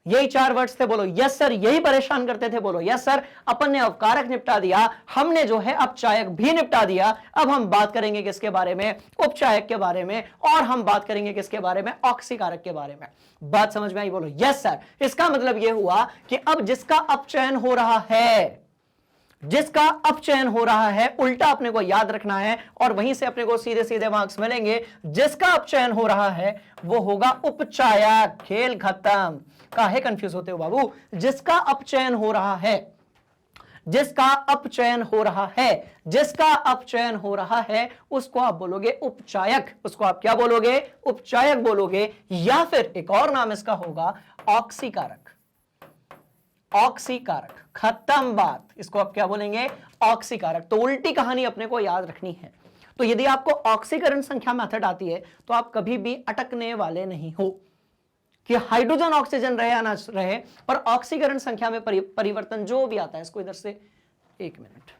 यही 4 वर्ड्स थे। बोलो यस सर, यही परेशान करते थे, बोलो यस सर। अपन ने अवकारक निपटा दिया, हमने जो है अपचायक भी निपटा दिया। अब हम बात करेंगे किसके बारे में, उपचायक के बारे में, और हम बात करेंगे किसके बारे में, ऑक्सीकारक के बारे में। बात समझ में आई, बोलो यस सर। इसका मतलब यह हुआ कि अब जिसका अपचयन हो रहा है, जिसका अपचयन हो रहा है, उल्टा अपने को याद रखना है और वहीं से अपने को सीधे सीधे मार्क्स मिलेंगे। जिसका अपचयन हो रहा है वो होगा उपचायक। खेल खत्म। काहे कंफ्यूज होते हो बाबू? जिसका अपचयन हो रहा है, जिसका अपचयन हो रहा है, जिसका अपचयन हो रहा है उसको आप बोलोगे उपचायक। उसको आप क्या बोलोगे? उपचायक बोलोगे। या फिर एक और नाम इसका होगा ऑक्सीकारक। ऑक्सीकारक, खत्म बात। इसको आप क्या बोलेंगे? ऑक्सीकारक। तो उल्टी कहानी अपने को याद रखनी है। तो यदि आपको ऑक्सीकरण संख्या मेथड आती है तो आप कभी भी अटकने वाले नहीं हो कि हाइड्रोजन ऑक्सीजन रहे या ना रहे, पर ऑक्सीकरण संख्या में परिवर्तन जो भी आता है, इसको इधर से 1 मिनट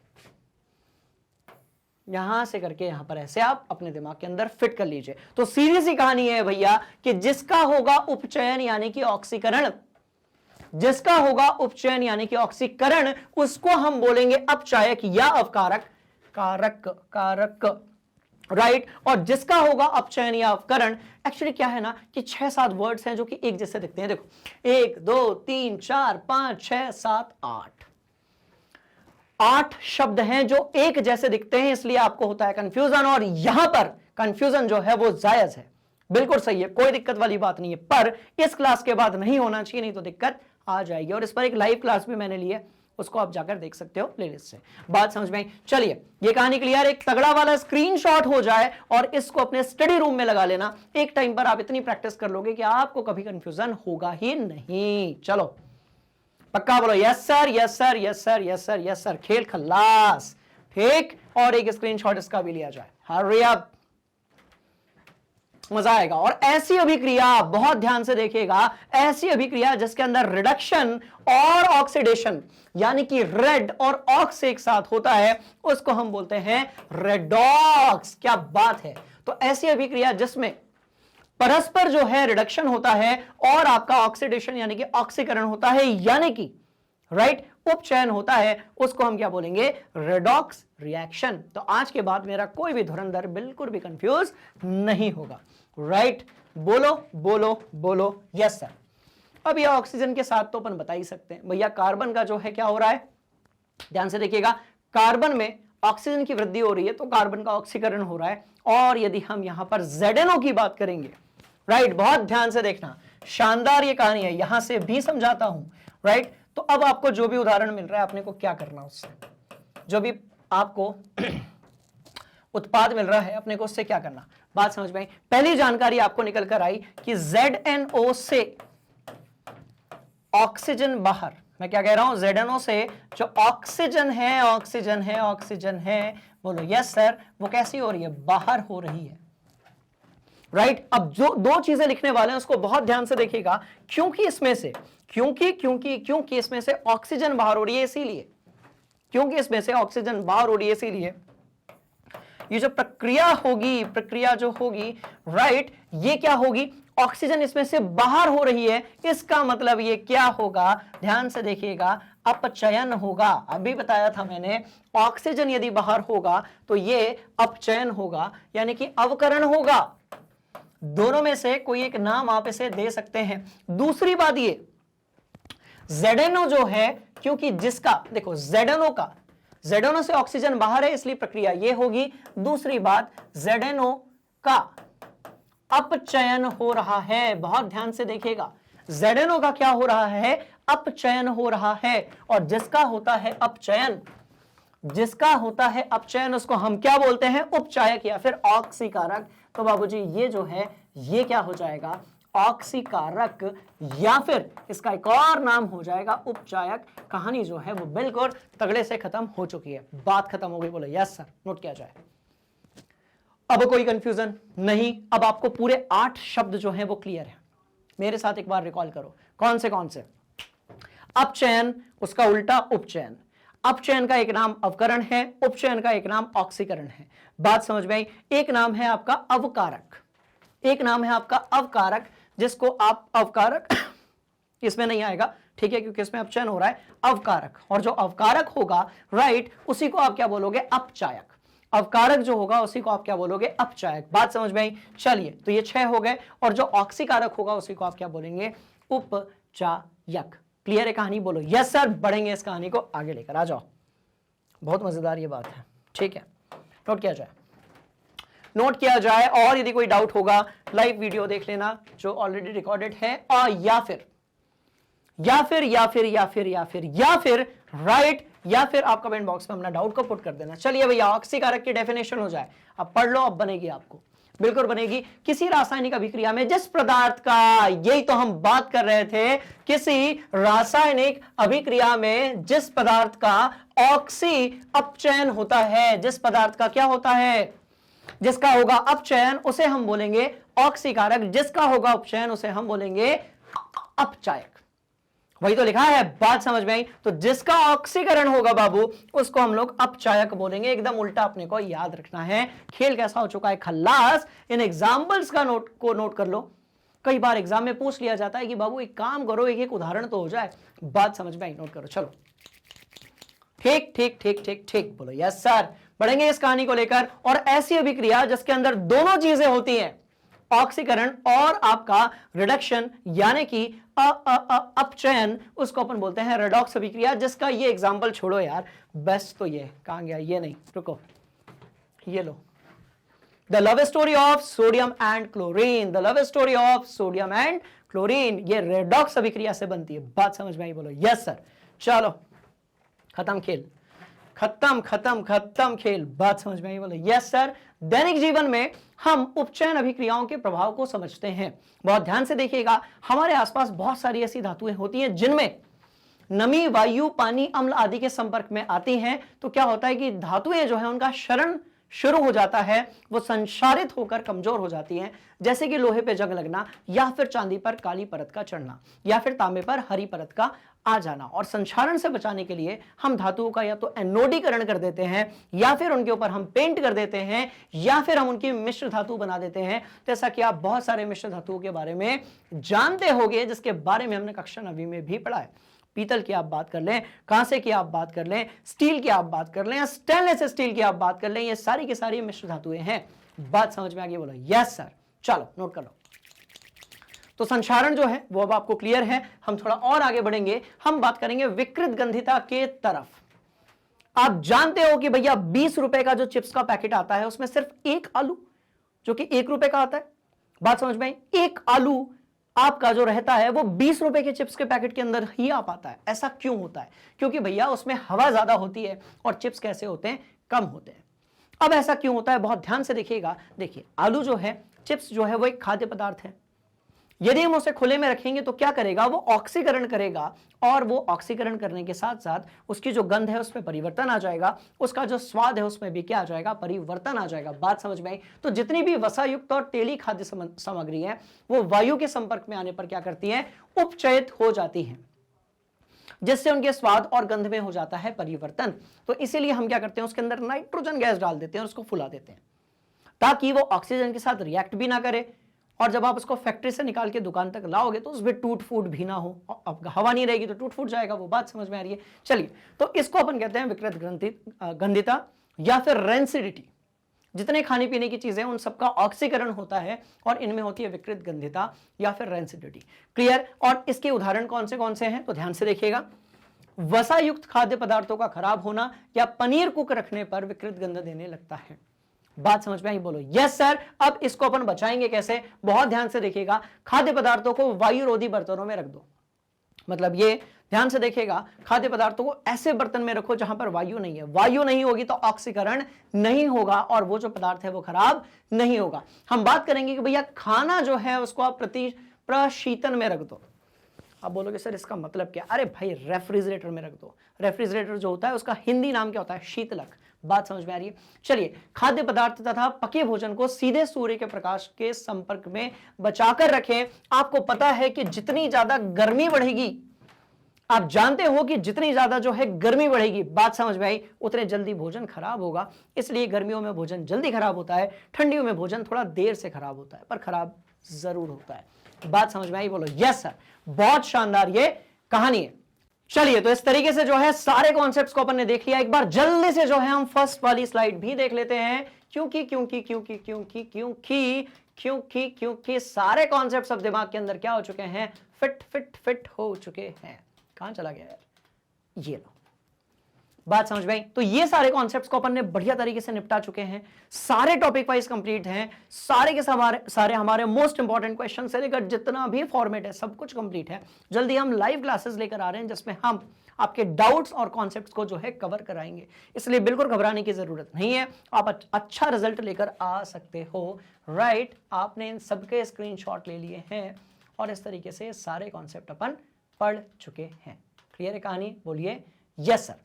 यहां से करके यहां पर ऐसे आप अपने दिमाग के अंदर फिट कर लीजिए। तो सीधी सी कहानी है भैया कि जिसका होगा उपचयन यानी कि ऑक्सीकरण, जिसका होगा उपचयन यानी कि ऑक्सीकरण, उसको हम बोलेंगे अपचायक या अवकारक। कारक राइट। और जिसका होगा अपचयन या अवकरण, एक्चुअली क्या है ना कि 6-7 वर्ड्स हैं जो कि एक जैसे दिखते हैं। देखो 1 2 3 4 5 6 7 8 शब्द हैं जो एक जैसे दिखते हैं, इसलिए आपको होता है कंफ्यूजन। और यहां पर कंफ्यूजन जो है वो जायज है, बिल्कुल सही है, कोई दिक्कत वाली बात नहीं है। पर इस क्लास के बाद नहीं होना चाहिए, नहीं तो दिक्कत आ जाएगी। और इस पर एक लाइव क्लास भी मैंने ली है, उसको आप जाकर देख सकते हो प्लेलिस्ट से। बात समझ में आई? चलिए ये कहानी क्लियर। एक तगड़ा वाला स्क्रीनशॉट हो जाए और इसको अपने स्टडी रूम में लगा लेना। एक टाइम पर आप इतनी प्रैक्टिस कर लोगे कि आपको कभी कंफ्यूजन होगा ही नहीं। चलो पक्का बोलो yes sir, yes sir, yes sir, yes sir, yes sir. खेल खल्लास। ठीक। और एक स्क्रीनशॉट इसका भी लिया जाए। हरी अप, मजा आएगा। और ऐसी अभिक्रिया बहुत ध्यान से देखिएगा, ऐसी अभिक्रिया जिसके अंदर रिडक्शन और ऑक्सीडेशन यानी कि रेड और ऑक्स एक साथ होता है, उसको हम बोलते हैं रेडॉक्स। क्या बात है। तो ऐसी अभिक्रिया जिसमें परस्पर जो है रिडक्शन होता है और आपका ऑक्सीडेशन यानी कि ऑक्सीकरण होता है, यानी कि राइट उपचयन होता है, उसको हम क्या बोलेंगे? Redox reaction. तो आज के बाद मेरा कोई भी धुरंधर बिल्कुल भी कंफ्यूज नहीं होगा। राइट। बोलो बोलो बोलो यस सर। अब ये ऑक्सीजन के साथ तो अपन बता ही सकते हैं भैया, कार्बन का जो है क्या हो रहा है, ध्यान से देखिएगा। कार्बन में ऑक्सीजन की वृद्धि हो रही है तो कार्बन का ऑक्सीकरण हो रहा है। और यदि हम यहां पर ZNO की बात करेंगे, राइट, बहुत ध्यान से देखना, शानदार ये कहानी है, यहां से भी समझाता हूं। राइट। तो अब आपको जो भी उदाहरण मिल रहा है, आपने को क्या करना, उससे जो भी आपको उत्पाद मिल रहा है, अपने को उससे क्या करना। बात समझ में आई? पहली जानकारी आपको निकल कर आई कि ZNO से ऑक्सीजन बाहर, मैं क्या कह रहा हूं, ZNO से जो ऑक्सीजन है, ऑक्सीजन है, ऑक्सीजन है, बोलो यस सर, वो कैसी हो रही है? बाहर हो रही है। राइट। अब जो दो चीजें लिखने वाले हैं उसको बहुत ध्यान से देखिएगा, क्योंकि इसमें से क्योंकि इसमें से ऑक्सीजन बाहर हो रही है, इसीलिए, क्योंकि इसमें से ऑक्सीजन बाहर हो रही है, इसीलिए ये जो प्रक्रिया जो होगी, राइट, ये क्या होगी? ऑक्सीजन इसमें से बाहर हो रही है, इसका मतलब ये क्या होगा? ध्यान से देखिएगा, अपचयन होगा। अभी बताया था मैंने, ऑक्सीजन यदि बाहर होगा तो ये अपचयन होगा, यानी कि अवकरण होगा। दोनों में से कोई एक नाम आप इसे दे सकते हैं। दूसरी बात ये ZNO जो है, क्योंकि जिसका देखो ZNO से ऑक्सीजन बाहर है, इसलिए प्रक्रिया ये होगी। दूसरी बात, ZNO का अपचयन हो रहा है। बहुत ध्यान से देखिएगा, ZNO का क्या हो रहा है? अपचयन हो रहा है। और जिसका होता है अपचयन, उसको हम क्या बोलते हैं? उपचायक या फिर ऑक्सीकारक। तो बाबूजी ये जो है, ये क्या हो जाएगा? ऑक्सीकारक, या फिर इसका एक और नाम हो जाएगा उपचायक। कहानी जो है वो बिल्कुल तगड़े से खत्म हो चुकी है। बात खत्म हो गई, बोलो यस सर, नोट किया जाए। अब कोई कंफ्यूजन नहीं। अब आपको पूरे 8 शब्द जो हैं वो क्लियर है। मेरे साथ एक बार रिकॉल करो, कौन से? अपचयन, उसका उल्टा उपचयन। अपचयन का एक नाम अवकरण है, उपचयन का एक नाम ऑक्सीकरण है। बात समझ में आई? एक नाम है आपका अवकारक, जिसको आप अवकारक इसमें नहीं आएगा, ठीक है, क्योंकि इसमें अपचयन हो रहा है। अवकारक, और जो अवकारक होगा, राइट, उसी को आप क्या बोलोगे? अपचायक। अवकारक जो होगा उसी को आप क्या बोलोगे? अपचायक। बात समझ में आई? चलिए, तो ये 6 हो गए। और जो ऑक्सीकारक होगा उसी को आप क्या बोलेंगे? उपचायक। क्लियर है कहानी? बोलो यस सर। बढ़ेंगे इस कहानी को आगे लेकर, आ जाओ। बहुत मजेदार ये बात है, ठीक है, नोट किया जाए, नोट किया जाए। और यदि कोई डाउट होगा लाइव वीडियो देख लेना जो ऑलरेडी रिकॉर्डेड है, और या फिर राइट, या फिर आप कमेंट बॉक्स में अपना डाउट को पुट कर देना। चलिए भैया, ऑक्सीकारक की डेफिनेशन हो जाए, अब पढ़ लो, अब बनेगी आपको, बिल्कुल बनेगी। किसी रासायनिक अभिक्रिया में जिस पदार्थ का, यही तो हम बात कर रहे थे, किसी रासायनिक अभिक्रिया में जिस पदार्थ का ऑक्सी अपचयन होता है, जिस पदार्थ का क्या होता है, जिसका होगा अपचयन उसे हम बोलेंगे ऑक्सीकारक, जिसका होगा उपचयन उसे हम बोलेंगे अपचायक। वही तो लिखा है, बात समझ में आई। तो जिसका ऑक्सीकरण होगा बाबू उसको हम लोग अपचायक बोलेंगे। एकदम उल्टा अपने को याद रखना है। खेल कैसा हो चुका है खल्लास, इन एग्जाम्पल्स का नोट कर लो। कई बार एग्जाम में पूछ लिया जाता है कि बाबू एक काम करो, एक उदाहरण तो हो जाए। बात समझ में आई, नोट करो। चलो ठीक ठीक ठीक ठीक ठीक बोलो यस सर। बढ़ेंगे इस कहानी को लेकर। और ऐसी अभिक्रिया जिसके अंदर दोनों चीजें होती हैं, ऑक्सीकरण और आपका रिडक्शन यानी कि अपचयन, उसको अपन बोलते हैं रेडॉक्स अभिक्रिया। जिसका ये एग्जांपल छोड़ो यार, बेस्ट तो ये कहां गया, ये नहीं, रुको, ये लो, the love story of sodium and chlorine, the love story of sodium and chlorine, ये रेडॉक्स अभिक्रिया से बनती है। बात समझ में आई, बोलो यस सर। चलो खत्म खेल, खत्म खेल। बात समझ में आई, बोलो यस सर। दैनिक जीवन में हम उपचयन अभिक्रियाओं के प्रभाव को समझते हैं। बहुत ध्यान से देखिएगा, हमारे आसपास बहुत सारी ऐसी धातुएं होती हैं जिनमें नमी, वायु, पानी, अम्ल आदि के संपर्क में आती हैं। तो क्या होता है कि धातुएं जो है उनका क्षरण शुरू हो जाता है, वो संक्षारित होकर कमजोर हो जाती हैं। जैसे कि लोहे पे जंग लगना, या फिर चांदी पर काली परत का चढ़ना, या फिर तांबे पर हरी परत का आ जाना। और संक्षारण से बचाने के लिए हम धातुओं का या तो एनोडीकरण कर देते हैं, या फिर उनके ऊपर हम पेंट कर देते हैं, या फिर हम उनकी मिश्र धातु बना देते हैं। जैसा कि आप बहुत सारे मिश्र धातुओं के बारे में जानते होंगे, जिसके बारे में हमने कक्षा 9वीं में भी पढ़ा है। पीतल की आप बात कर लें, कांसे की आप बात कर लें, स्टील की आप बात कर लें, या स्टेनलेस स्टील की आप बात कर लें, ये सारी की सारी मिश्र धातुएं हैं। बात समझ में आ गई, बोलो यस सर। चलो नोट कर लो। तो संक्षारण जो है वो अब आपको क्लियर है। हम थोड़ा और आगे बढ़ेंगे, हम बात करेंगे विकृत गंधिता के तरफ। आप जानते हो कि भैया 20 रुपए का जो चिप्स का पैकेट आता है उसमें सिर्फ एक आलू जो कि 1 रुपए का आता है। बात समझ में आई, एक आलू आपका जो रहता है वो 20 रुपए के चिप्स के पैकेट के अंदर ही आ पाता है। ऐसा क्यों होता है? क्योंकि भैया उसमें हवा ज्यादा होती है और चिप्स कैसे होते हैं, कम होते हैं। अब ऐसा क्यों होता है, बहुत ध्यान से देखिएगा। देखिए आलू जो है, चिप्स जो है वो एक खाद्य पदार्थ है। यदि हम उसे खुले में रखेंगे तो क्या करेगा, वो ऑक्सीकरण करेगा, और वो ऑक्सीकरण करने के साथ साथ उसकी जो गंध है उसमें परिवर्तन आ जाएगा, उसका जो स्वाद है उसमें भी क्या आ जाएगा, परिवर्तन आ जाएगा। बात समझ में आई? तो जितनी भी वसायुक्त और तेली खाद्य सामग्री है वो वायु के संपर्क में आने पर क्या करती है, उपचयित हो जाती है, जिससे उनके स्वाद और गंध में हो जाता है परिवर्तन। तो इसीलिए हम क्या करते हैं, उसके अंदर नाइट्रोजन गैस डाल देते हैं और उसको फुला देते हैं ताकि वो ऑक्सीजन के साथ रिएक्ट भी ना करे। और जब आप उसको फैक्ट्री से निकाल के दुकान तक लाओगे तो उसमें टूट फूट भी ना हो। अब हवा नहीं रहेगी तो टूट फूट जाएगा। वो बात समझ में आ रही है? चलिए, तो इसको अपन कहते हैं विकृत गंधिता या फिर रेंसिडिटी। जितने खाने पीने की चीजें उन सबका ऑक्सीकरण होता है और इनमें होती है विकृत गंधिता या फिर रेंसिडिटी। क्लियर? और इसके उदाहरण कौन से हैं, तो ध्यान से देखिएगा। वसायुक्त खाद्य पदार्थों का खराब होना या पनीर कुक रखने पर विकृत गंध देने लगता है। बात समझ में आई? बोलो यस सर। अब इसको अपन बचाएंगे कैसे, बहुत ध्यान से देखिएगा। खाद्य पदार्थों को वायुरोधी बर्तनों में रख दो। मतलब ये ध्यान से देखिएगा, खाद्य पदार्थों को ऐसे बर्तन में रखो जहां पर वायु नहीं है। वायु नहीं होगी तो ऑक्सीकरण नहीं होगा और वो जो पदार्थ है वो खराब नहीं होगा। हम बात करेंगे कि भैया खाना जो है उसको आप प्रशीतन में रख दो। आप बोलोगे सर इसका मतलब क्या? अरे भाई रेफ्रिजरेटर में रख दो। रेफ्रिजरेटर जो होता है उसका हिंदी नाम क्या होता है? शीतलक। बात समझ में आ रही है? चलिए, खाद्य पदार्थ तथा पके भोजन को सीधे सूर्य के प्रकाश के संपर्क में बचाकर रखें। आपको पता है कि जितनी ज्यादा गर्मी बढ़ेगी, आप जानते हो कि जितनी ज्यादा जो है गर्मी बढ़ेगी, बात समझ में आई, उतने जल्दी भोजन खराब होगा। इसलिए गर्मियों में भोजन जल्दी खराब होता है, ठंडियों में भोजन थोड़ा देर से खराब होता है, पर खराब जरूर होता है। बात समझ में आई? बोलो यस सर। बहुत शानदार ये कहानी है। चलिए, तो इस तरीके से जो है सारे कॉन्सेप्ट्स को अपन ने देख लिया। एक बार जल्दी से जो है हम फर्स्ट वाली स्लाइड भी देख लेते हैं, क्योंकि सारे कॉन्सेप्ट्स अब दिमाग के अंदर क्या हो चुके हैं, फिट हो चुके हैं। कहां चला गया यार, ये लो, बात समझ में आई? तो ये सारे कॉन्सेप्ट्स को अपन ने बढ़िया तरीके से निपटा चुके हैं, सारे टॉपिक वाइज कंप्लीट हैं, सारे के सारे हमारे मोस्ट इंपॉर्टेंट क्वेश्चन से लेकर जितना भी फॉर्मेट है सब कुछ कंप्लीट है। जल्दी हम लाइव क्लासेस लेकर आ रहे हैं जिसमें हम आपके डाउट्स और कॉन्सेप्ट्स को जो है कवर कराएंगे, इसलिए बिल्कुल घबराने की जरूरत नहीं है, आप अच्छा रिजल्ट लेकर आ सकते हो। राइट, आपने इन सबके स्क्रीनशॉट ले लिए हैं और इस तरीके से सारे कॉन्सेप्ट अपन पढ़ चुके हैं। क्लियर है कहानी? बोलिए यस सर।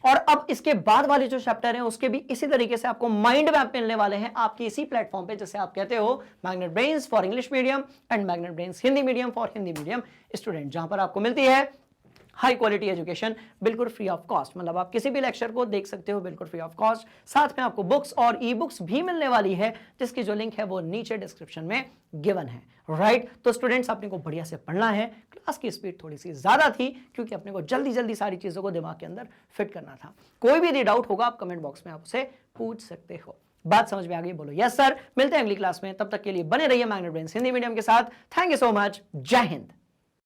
और अब इसके बाद वाले जो चैप्टर हैं उसके भी इसी तरीके से आपको माइंड मैप मिलने वाले हैं आपकी इसी प्लेटफॉर्म पे, जैसे आप कहते हो magnet brains for English medium and magnet brains Hindi medium for Hindi medium student, जहां पर आपको मिलती है हाई क्वालिटी एजुकेशन बिल्कुल फ्री ऑफ कॉस्ट। मतलब आप किसी भी लेक्चर को देख सकते हो बिल्कुल फ्री ऑफ कॉस्ट। साथ में आपको बुक्स और ई बुक्स भी मिलने वाली है जिसकी जो लिंक है वो नीचे डिस्क्रिप्शन में गिवन है। राइट, तो स्टूडेंट्स अपने को बढ़िया से पढ़ना है। क्लास की स्पीड थोड़ी सी ज्यादा थी क्योंकि अपने को जल्दी जल्दी सारी चीजों को दिमाग के अंदर फिट करना था। कोई भी यदि डाउट होगा आप कमेंट बॉक्स में आप उसे पूछ सकते हो। बात समझ में आ गई? बोलो यस सर। मिलते हैं अगली क्लास में, तब तक के लिए बने रहिए मैग्नेट ब्रेन्स हिंदी मीडियम के साथ। Thank you so much. जय हिंद।